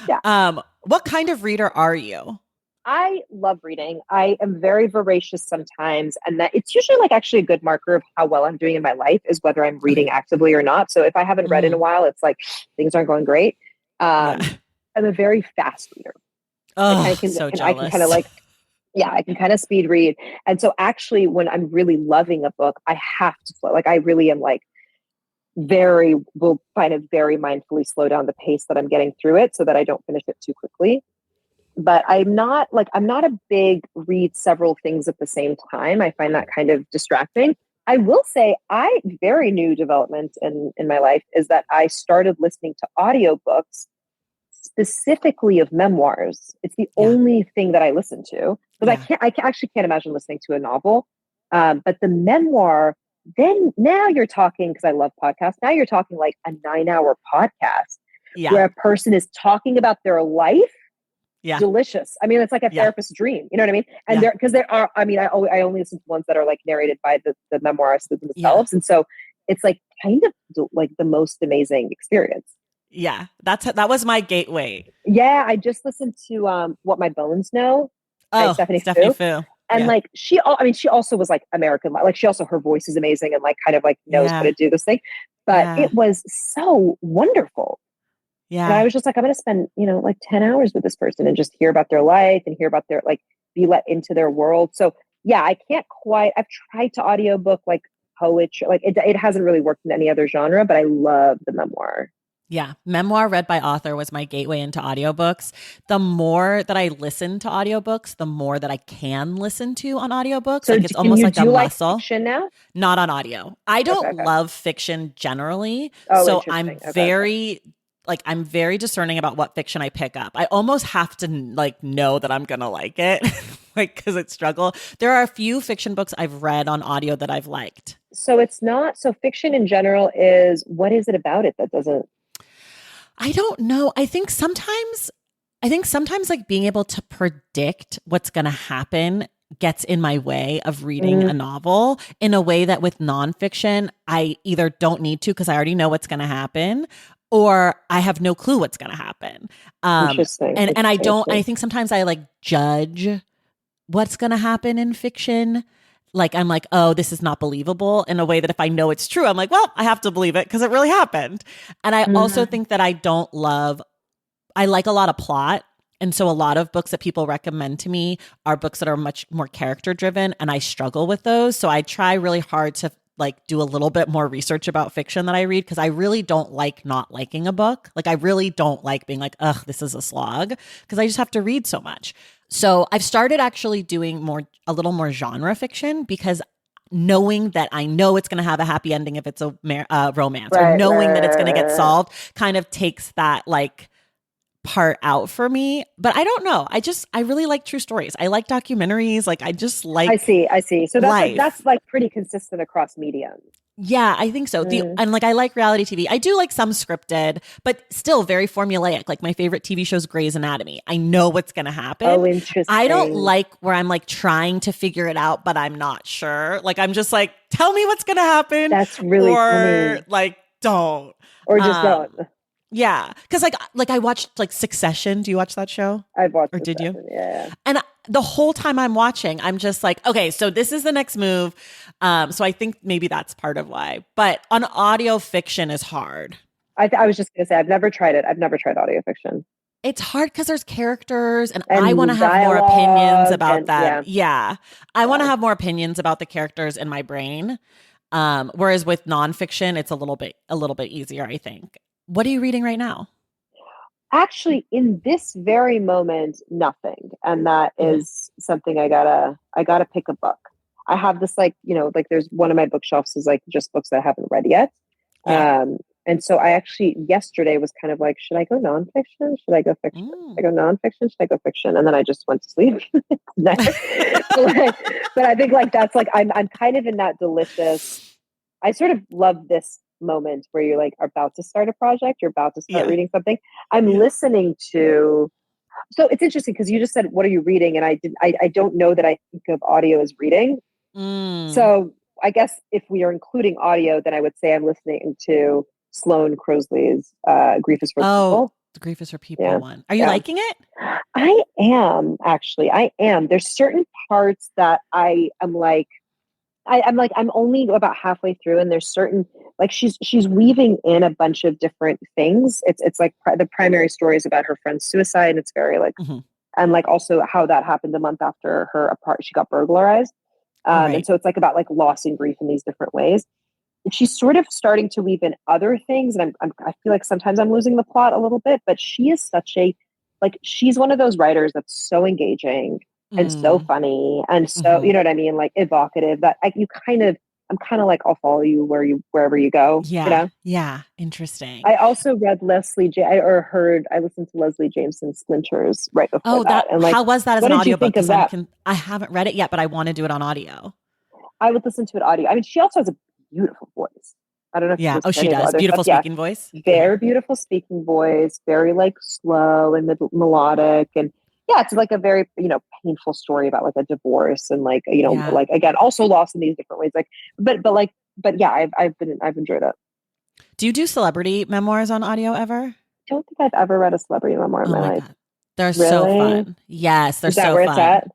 Yeah. What kind of reader are you? I love reading. I am very voracious sometimes. And that it's usually actually a good marker of how well I'm doing in my life is whether I'm reading actively or not. So if I haven't read in a while, it's things aren't going great. I'm a very fast reader. So jealous. I can kind of speed read. And so actually when I'm really loving a book, I have to slow. I really am will kind of very mindfully slow down the pace that I'm getting through it so that I don't finish it too quickly. But I'm not a big read several things at the same time. I find that kind of distracting. I will say very new development in my life is that I started listening to audiobooks specifically of memoirs. It's the only thing that I listen to because I actually can't imagine listening to a novel. But the memoir, then now you're talking, because I love podcasts. Now you're talking a 9-hour podcast where a person is talking about their life. Yeah. Delicious. I mean, it's like a therapist's dream. You know what I mean? And there are, I mean, I only listen to ones that are narrated by the memoirists themselves. Yeah. And so it's kind of the most amazing experience. Yeah. That was my gateway. Yeah. I just listened to What My Bones Know. Oh, Stephanie Fu. And she also was American. She also, her voice is amazing and knows how to do this thing. But it was so wonderful. Yeah. And I was just I'm going to spend, 10 hours with this person and just hear about their life and hear about their, be let into their world. So yeah, I've tried to audiobook poetry. It hasn't really worked in any other genre, but I love the memoir. Yeah. Memoir read by author was my gateway into audiobooks. The more that I listen to audiobooks, the more that I can listen to on audiobooks. So it's almost like a muscle. Fiction now? Not on audio. I don't love fiction generally. Oh, so I'm I'm very discerning about what fiction I pick up. I almost have to know that I'm going to like it, because it's struggle. There are a few fiction books I've read on audio that I've liked. So fiction in general what is it about it that doesn't? I don't know. I think sometimes being able to predict what's going to happen gets in my way of reading a novel in a way that with nonfiction, I either don't need to because I already know what's going to happen, or I have no clue what's going to happen. Interesting. And I think sometimes I judge what's going to happen in fiction. I'm oh, this is not believable, in a way that if I know it's true, I'm well, I have to believe it because it really happened. And I also think that I like a lot of plot. And so a lot of books that people recommend to me are books that are much more character driven, and I struggle with those. So I try really hard to do a little bit more research about fiction that I read, because I really don't like not liking a book. I really don't like being ugh, this is a slog, because I just have to read so much. So I've started actually doing a little more genre fiction, because knowing that I know it's going to have a happy ending if it's a romance, or knowing that it's going to get solved kind of takes that part out for me. But I don't know. I really like true stories. I like documentaries. I see. So that's pretty consistent across mediums. Yeah, I think so. And I like reality TV. I do like some scripted, but still very formulaic. My favorite TV show is Grey's Anatomy. I know what's going to happen. Oh, interesting. I don't like where I'm trying to figure it out, but I'm not sure. I'm just tell me what's going to happen. That's really funny. Don't. Or just don't. Yeah, because I watched Succession. Do you watch that show? I've watched. Or did you? Yeah. And the whole time I'm watching, I'm just okay, so this is the next move. So I think maybe that's part of why. But on audio fiction is hard. I was just gonna say I've never tried it. I've never tried audio fiction. It's hard because there's characters and I want to and have more opinions dialogue about and them. yeah, Yeah. I want to yeah. have more opinions about the characters in my brain. Whereas with nonfiction, it's a little bit easier, I think. What are you reading right now? Actually, in this very moment, nothing. And that Mhm. is something I gotta pick a book. I have this like, like there's one of my bookshelves is like just books that I haven't read yet. Yeah. And so I actually yesterday was kind of like, should I go nonfiction? Should I go fiction? Mm. Should I go nonfiction? Should I go fiction? And then I just went to sleep. but, but I think like that's like I'm kind of in that delicious. I sort of love this moment where you're like about to start a project, you're about to start Yeah. reading something. I'm Yeah. listening to. So it's interesting because you just said, "What are you reading?" And I don't know that I think of audio as reading. Mm. So I guess if we are including audio, then I would say I'm listening to Sloane Crosley's "Grief Is for the Oh, People." the Grief is for People Yeah, one. Are you yeah. liking it? I am actually. I am. There's certain parts that I am like. I'm like I'm only about halfway through, and there's certain like she's weaving in a bunch of different things. It's like the primary story is about her friend's suicide, and it's very like Mm-hmm. and like also how that happened a month after she got burglarized, and Right. so it's like about like loss and grief in these different ways. And she's sort of starting to weave in other things, and I feel like sometimes I'm losing the plot a little bit, but she is such a like she's one of those writers that's so engaging and so Mm. funny and so Mm-hmm. you know what I mean, like evocative that I'm kind of like I'll follow you wherever you go. Yeah. Yeah. Interesting. I also read I listened to Leslie Jameson's Splinters right before Oh, that, and like, how was that as what an did you audiobook? think of Because that? I haven't read it yet, but I want to do it on audio. I would listen to it audio. I mean, she also has a beautiful voice. I don't know if you Yeah. Oh, listen to she any of her does. other stuff. Beautiful Yeah, speaking voice. Uh-huh. very beautiful speaking voice, very like slow and melodic, and yeah, it's like a very painful story about like a divorce and like Yeah. like again also lost in these different ways. Like, but yeah, I've enjoyed it. Do you do celebrity memoirs on audio ever? I don't think I've ever read a celebrity memoir in Oh my my life. God. They're so Really? fun. Yes, they're Is that so where it's fun. at?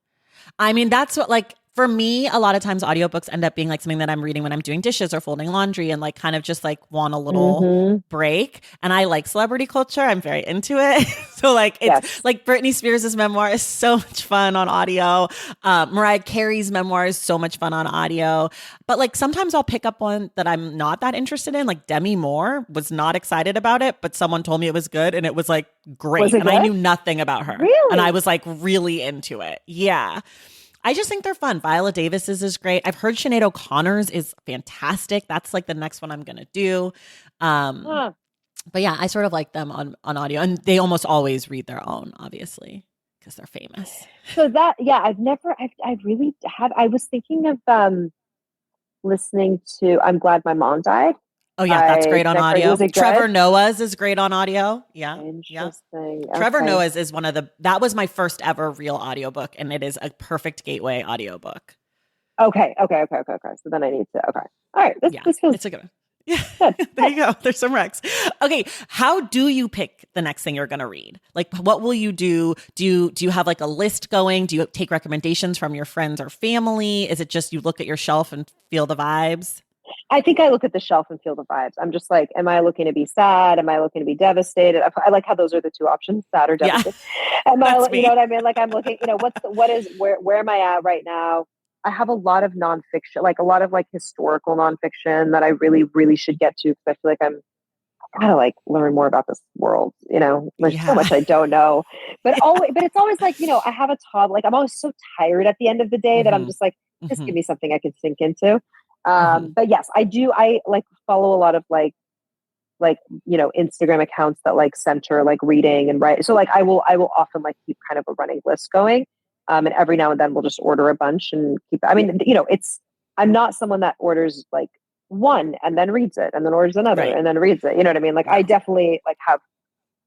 I mean, that's what, like, for me, a lot of times audiobooks end up being like something that I'm reading when I'm doing dishes or folding laundry and like kind of just like want a little Mm-hmm. break. And I like celebrity culture. I'm very into it. So like it's Yes. like Britney Spears' memoir is so much fun on audio. Mariah Carey's memoir is so much fun on audio. But like sometimes I'll pick up one that I'm not that interested in. Like Demi Moore was not excited about it, but someone told me it was good and it was like great. Was it And I knew good? nothing about her. And I Really? was like really into it. Yeah. I just think they're fun. Viola Davis's is great. I've heard Sinead O'Connor's is fantastic. That's like the next one I'm gonna do. Um, Huh. but yeah, I sort of like them on audio, and they almost always read their own, obviously, because they're famous. So that yeah, I really had I was thinking of listening to I'm Glad My Mom Died. Oh yeah, that's great on Was audio. it Trevor good? Noah's is great on audio. Yeah, yeah. Interesting. Trevor Okay. Noah's is that was my first ever real audiobook, and it is a perfect gateway audiobook. Okay. So then I need to. Okay. All right. Yeah, This feels it's a good one. Yeah, good. there you go. There's some recs. Okay, how do you pick the next thing you're going to read? Like, what will you do? Do you have like a list going? Do you take recommendations from your friends or family? Is it just you look at your shelf and feel the vibes? I think I look at the shelf and feel the vibes. I'm just like, am I looking to be sad? Am I looking to be devastated? I like how those are the two options: sad or Yeah, devastated. Am I, that's you know me. what I mean? Like I'm looking, where am I at right now? I have a lot of nonfiction, like a lot of like historical nonfiction that I really, really should get to because I feel like I gotta like learn more about this world. There's so Yeah. much I don't know, but it's always like, I have a toddler. Like I'm always so tired at the end of the day that I'm Hmm. just like, just Hmm. give me something I can sink into. Hmm. But yes, I do. I like follow a lot of like Instagram accounts that like center like reading and write. So like I will often like keep kind of a running list going. And every now and then we'll just order a bunch and keep. I mean, I'm not someone that orders like one and then reads it and then orders another Right. and then reads it. You know what I mean? Like Yeah. I definitely like have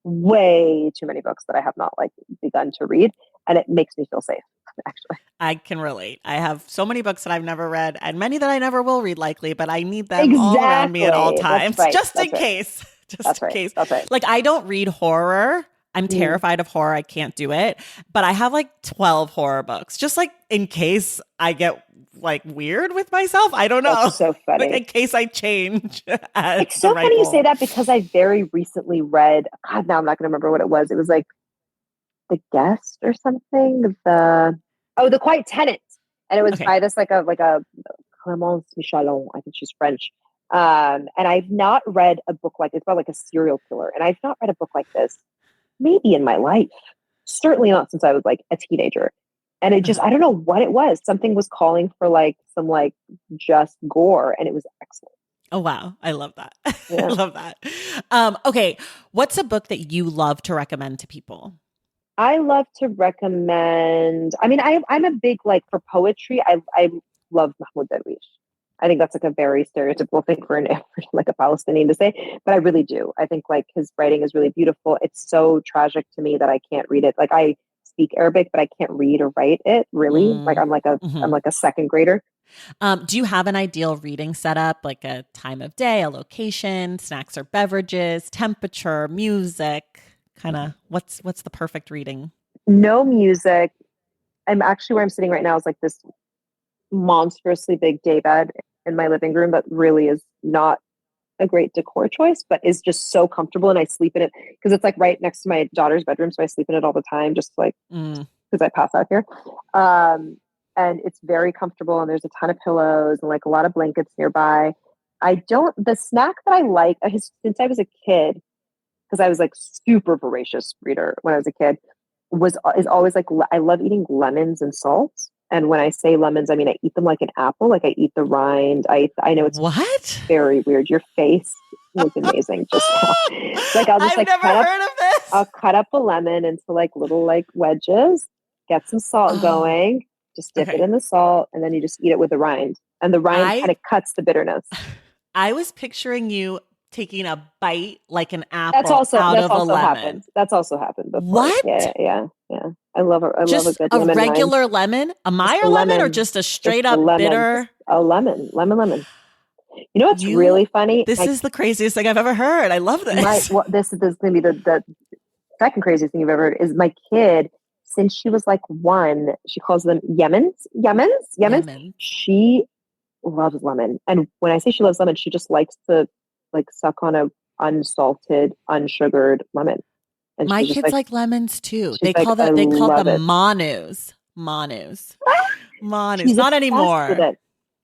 way too many books that I have not like begun to read, and it makes me feel safe. Actually, I can relate. I have so many books that I've never read and many that I never will read likely, but I need them all around me at all exactly. That's times, right. just in That's right. case. Just That's in right. case. That's right. Like I don't read horror. I'm Mm. terrified of horror. I can't do it. But I have like 12 horror books, just like in case I get like weird with myself. I don't know. That's so funny. Like in case I change at It's so the right funny you say point. that because I very recently read, God, now I'm not going to remember what it was. It was like The Guest or something. The Quiet Tenant, and it was Okay. by this like a Clémence Michalon. I think she's French. And I've not read a book like it's about like a serial killer, and I've not read a book like this maybe in my life. Certainly not since I was like a teenager. And it just, I don't know what it was. Something was calling for like some like just gore, and it was excellent. Oh, wow. I love that. Yeah. I love that. Okay. What's a book that you love to recommend to people? I love to recommend, I mean, I'm a big, like for poetry, I love Mahmoud Darwish. I think that's like a very stereotypical thing for like a Palestinian to say, but I really do. I think like his writing is really beautiful. It's so tragic to me that I can't read it. Like I speak Arabic, but I can't read or write it really. Like I'm like a second grader. Do you have an ideal reading setup, like a time of day, a location, snacks or beverages, temperature, music? Kind of what's the perfect reading? No music. I'm actually where I'm sitting right now is like this monstrously big daybed in my living room that really is not a great decor choice, but is just so comfortable, and I sleep in it because it's like right next to my daughter's bedroom, so I sleep in it all the time, just like because I pass out here. And it's very comfortable, and there's a ton of pillows and like a lot of blankets nearby. The snack that I like since I was a kid, because I was like super voracious reader when I was a kid, is always like I love eating lemons and salt. And when I say lemons, I mean I eat them like an apple. Like I eat the rind. I know it's what very weird. Your face was amazing just now. Like I'll just I've never heard of this. I'll cut up a lemon into like little like wedges, get some salt going, just dip it in the salt, and then you just eat it with the rind. And the rind kind of cuts the bitterness. I was picturing you taking a bite like an apple That's out of a lemon. Happened. That's also happened before. What? Yeah. I love a good lemon. Regular lemon? A Meyer lemon or just a straight up bitter? A lemon. You know what's really funny? This is the craziest thing I've ever heard. I love this. This is going to be the second craziest thing you've ever heard is my kid, since she was like 1, she calls them Yemens. She loves lemon. And when I say she loves lemon, she just likes to like suck on a unsalted, unsugared lemon. And my kids like lemons too. They call them manus. Manus. Not anymore.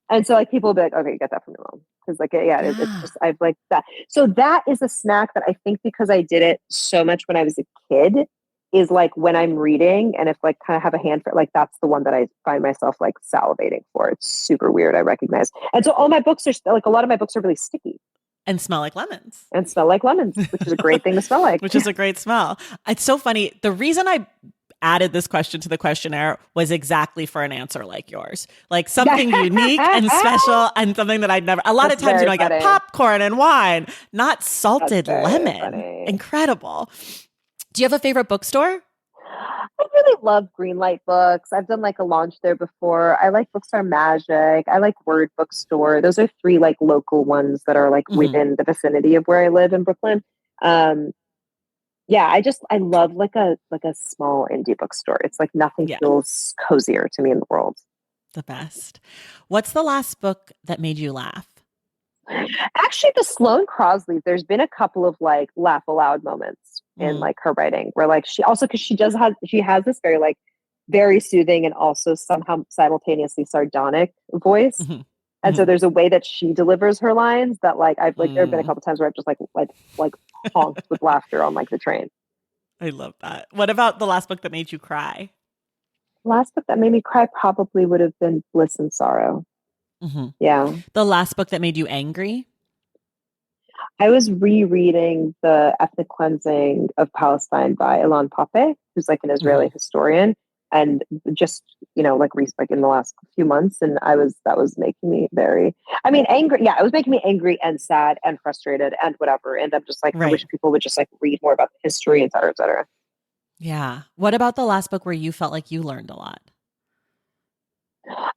And so like people will be like, okay, you got that from your mom. Because like, it's just, I've like that. So that is a snack that I think because I did it so much when I was a kid is like when I'm reading and if like kind of have a hand for it, like that's the one that I find myself like salivating for. It's super weird. I recognize. And so all my books are like a lot of my books are really sticky. And smell like lemons. Which is a great thing to smell like. Which is a great smell. It's so funny. The reason I added this question to the questionnaire was exactly for an answer like yours. Like something unique and special and something that I'd never... A lot of times, I get popcorn and wine, not salted lemon. Funny. Incredible. Do you have a favorite bookstore? I really love Greenlight Books. I've done like a launch there before. I like Bookstore Magic. I like Word Bookstore. Those are 3 like local ones that are like within the vicinity of where I live in Brooklyn. I love like a small indie bookstore. It's like nothing feels cozier to me in the world. The best. What's the last book that made you laugh? Actually, the Sloane Crosley, there's been a couple of like laugh aloud moments in like her writing where like she also, because she has this very like very soothing and also somehow simultaneously sardonic voice. And so there's a way that she delivers her lines that like I've like there have been a couple times where I've just like honked with laughter on like the train. I love that. What about the last book that made you cry? Last book that made me cry probably would have been Bliss and Sorrow. Yeah. The last book that made you angry? I was rereading The Ethnic Cleansing of Palestine by Ilan Pappé, who's like an Israeli historian. And just, like in the last few months. And that was making me angry. Yeah, it was making me angry and sad and frustrated and whatever. And I'm just like, I wish people would just like read more about the history, et cetera, et cetera. Yeah. What about the last book where you felt like you learned a lot?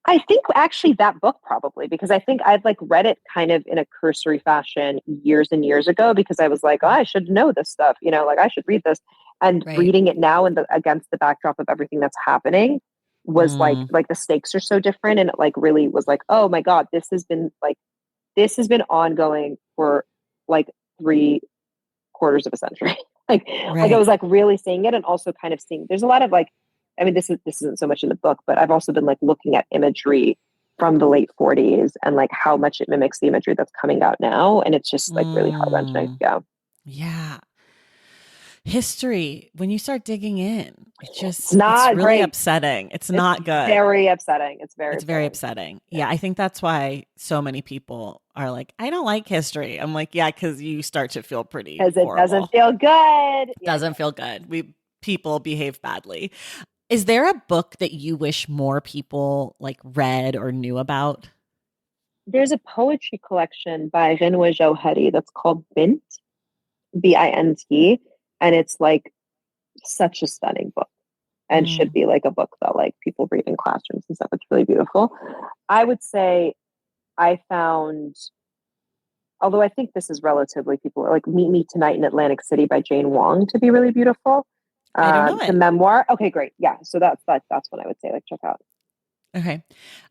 I think actually that book probably, because I think I'd like read it kind of in a cursory fashion years and years ago because I was like, I should know this stuff, like I should read this. And reading it now against the backdrop of everything that's happening was like the stakes are so different. And it like really was like, oh my God, this has been ongoing for like 3/4 of a century. Like Right. I was like really seeing it, and also kind of seeing there's a lot of like, I mean, this isn't so much in the book, but I've also been like looking at imagery from the late 40s and like how much it mimics the imagery that's coming out now. And it's just like really heart wrenching. Yeah. Yeah. History, when you start digging in, it's not really great. upsetting. It's not good. Very upsetting. It's very upsetting. Yeah. I think that's why so many people are like, I don't like history. I'm like, yeah, because you start to feel pretty because it horrible. doesn't feel good. Doesn't feel good. People behave badly. Is there a book that you wish more people like read or knew about? There's a poetry collection by Renoué Jauhari that's called Bint, Bint, and it's like such a stunning book, and should be like a book that like people read in classrooms and stuff. It's really beautiful. I would say I found, although I think this is relatively people like Meet Me Tonight in Atlantic City by Jane Wong to be really beautiful. I don't know the memoir. Okay, great. Yeah, so that's what I would say. Like check out. Okay.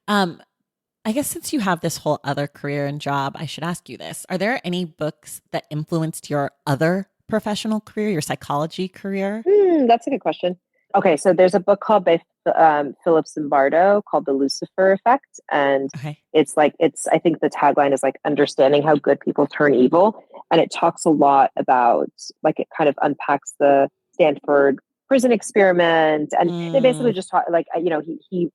I guess since you have this whole other career and job, I should ask you this. Are there any books that influenced your other professional career, your psychology career? That's a good question. Okay, so there's a book called by Philip Zimbardo called The Lucifer Effect. And it's I think the tagline is like understanding how good people turn evil. And it talks a lot about, like, it kind of unpacks the Stanford prison experiment. And they basically just talk, like, you know, he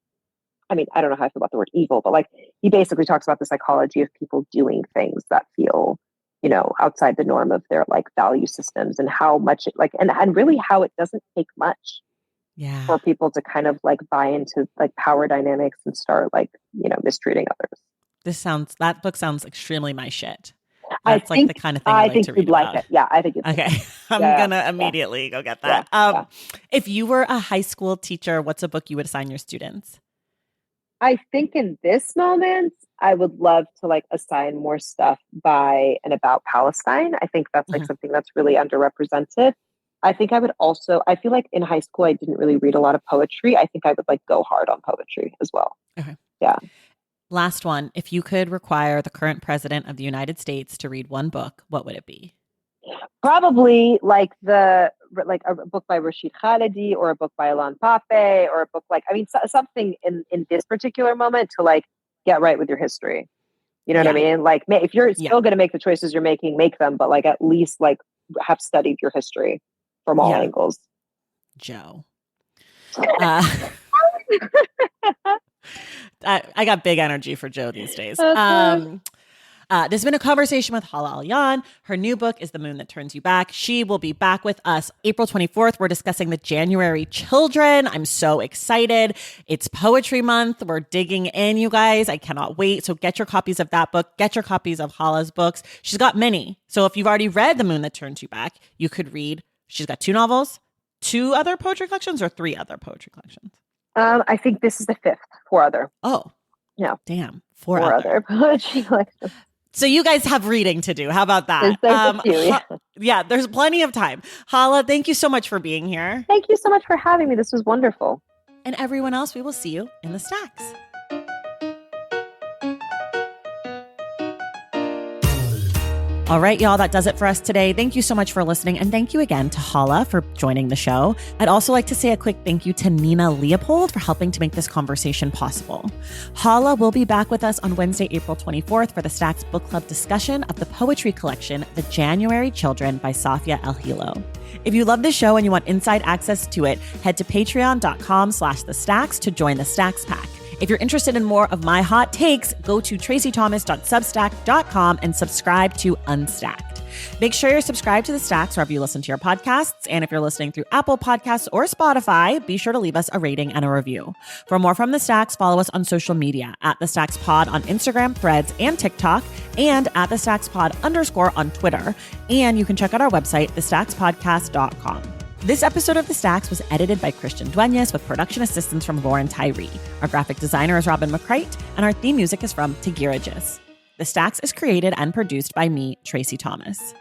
I mean, I don't know how I feel about the word evil, but like he basically talks about the psychology of people doing things that feel, you know, outside the norm of their like value systems, and how much it like, and really how it doesn't take much for people to kind of like buy into like power dynamics and start like, you know, mistreating others. That book sounds extremely my shit. That's like the kind of thing I like to read about. It. Yeah, I think it's okay. I'm gonna immediately go get that. If you were a high school teacher, what's a book you would assign your students? I think in this moment, I would love to like assign more stuff by and about Palestine. I think that's like something that's really underrepresented. I think I would also, I feel like in high school, I didn't really read a lot of poetry. I think I would like go hard on poetry as well. Okay. Yeah. Last one. If you could require the current president of the United States to read one book, what would it be? Probably like a book by Rashid Khalidi, or a book by Alyan Pape, or a book like, I mean, something in this particular moment to like get right with your history. You know what I mean? Like, if you're still going to make the choices you're making, make them, but like at least like have studied your history from all angles. Joe. I got big energy for Joe these days. This has been a conversation with Hala Alyan. Her new book is The Moon That Turns You Back. She will be back with us April 24th. We're discussing the January children. I'm so excited. It's Poetry Month. We're digging in, you guys. I cannot wait. So get your copies of that book. Get your copies of Hala's books. She's got many. So if you've already read The Moon That Turns You Back, you could read. She's got 2 novels, 2 other poetry collections, or 3 other poetry collections. I think this is the 5th. 4 other. Oh, yeah. Damn. 4 other poetry collections. So you guys have reading to do. How about that? There's plenty of time. Hala, thank you so much for being here. Thank you so much for having me. This was wonderful. And everyone else, we will see you in the stacks. All right, y'all, that does it for us today. Thank you so much for listening. And thank you again to Hala for joining the show. I'd also like to say a quick thank you to Nina Leopold for helping to make this conversation possible. Hala will be back with us on Wednesday, April 24th for the Stacks Book Club discussion of the poetry collection, The January Children by Safia El Hilo. If you love this show and you want inside access to it, head to patreon.com/thestacks to join the Stacks Pack. If you're interested in more of my hot takes, go to tracythomas.substack.com and subscribe to Unstacked. Make sure you're subscribed to The Stacks wherever you listen to your podcasts. And if you're listening through Apple Podcasts or Spotify, be sure to leave us a rating and a review. For more from The Stacks, follow us on social media at The Stacks Pod on Instagram, Threads, and TikTok, and at The Stacks Pod _ on Twitter. And you can check out our website, thestackspodcast.com. This episode of The Stacks was edited by Christian Duenas with production assistance from Lauren Tyree. Our graphic designer is Robin McCrite, and our theme music is from Tagira Gis. The Stacks is created and produced by me, Tracy Thomas.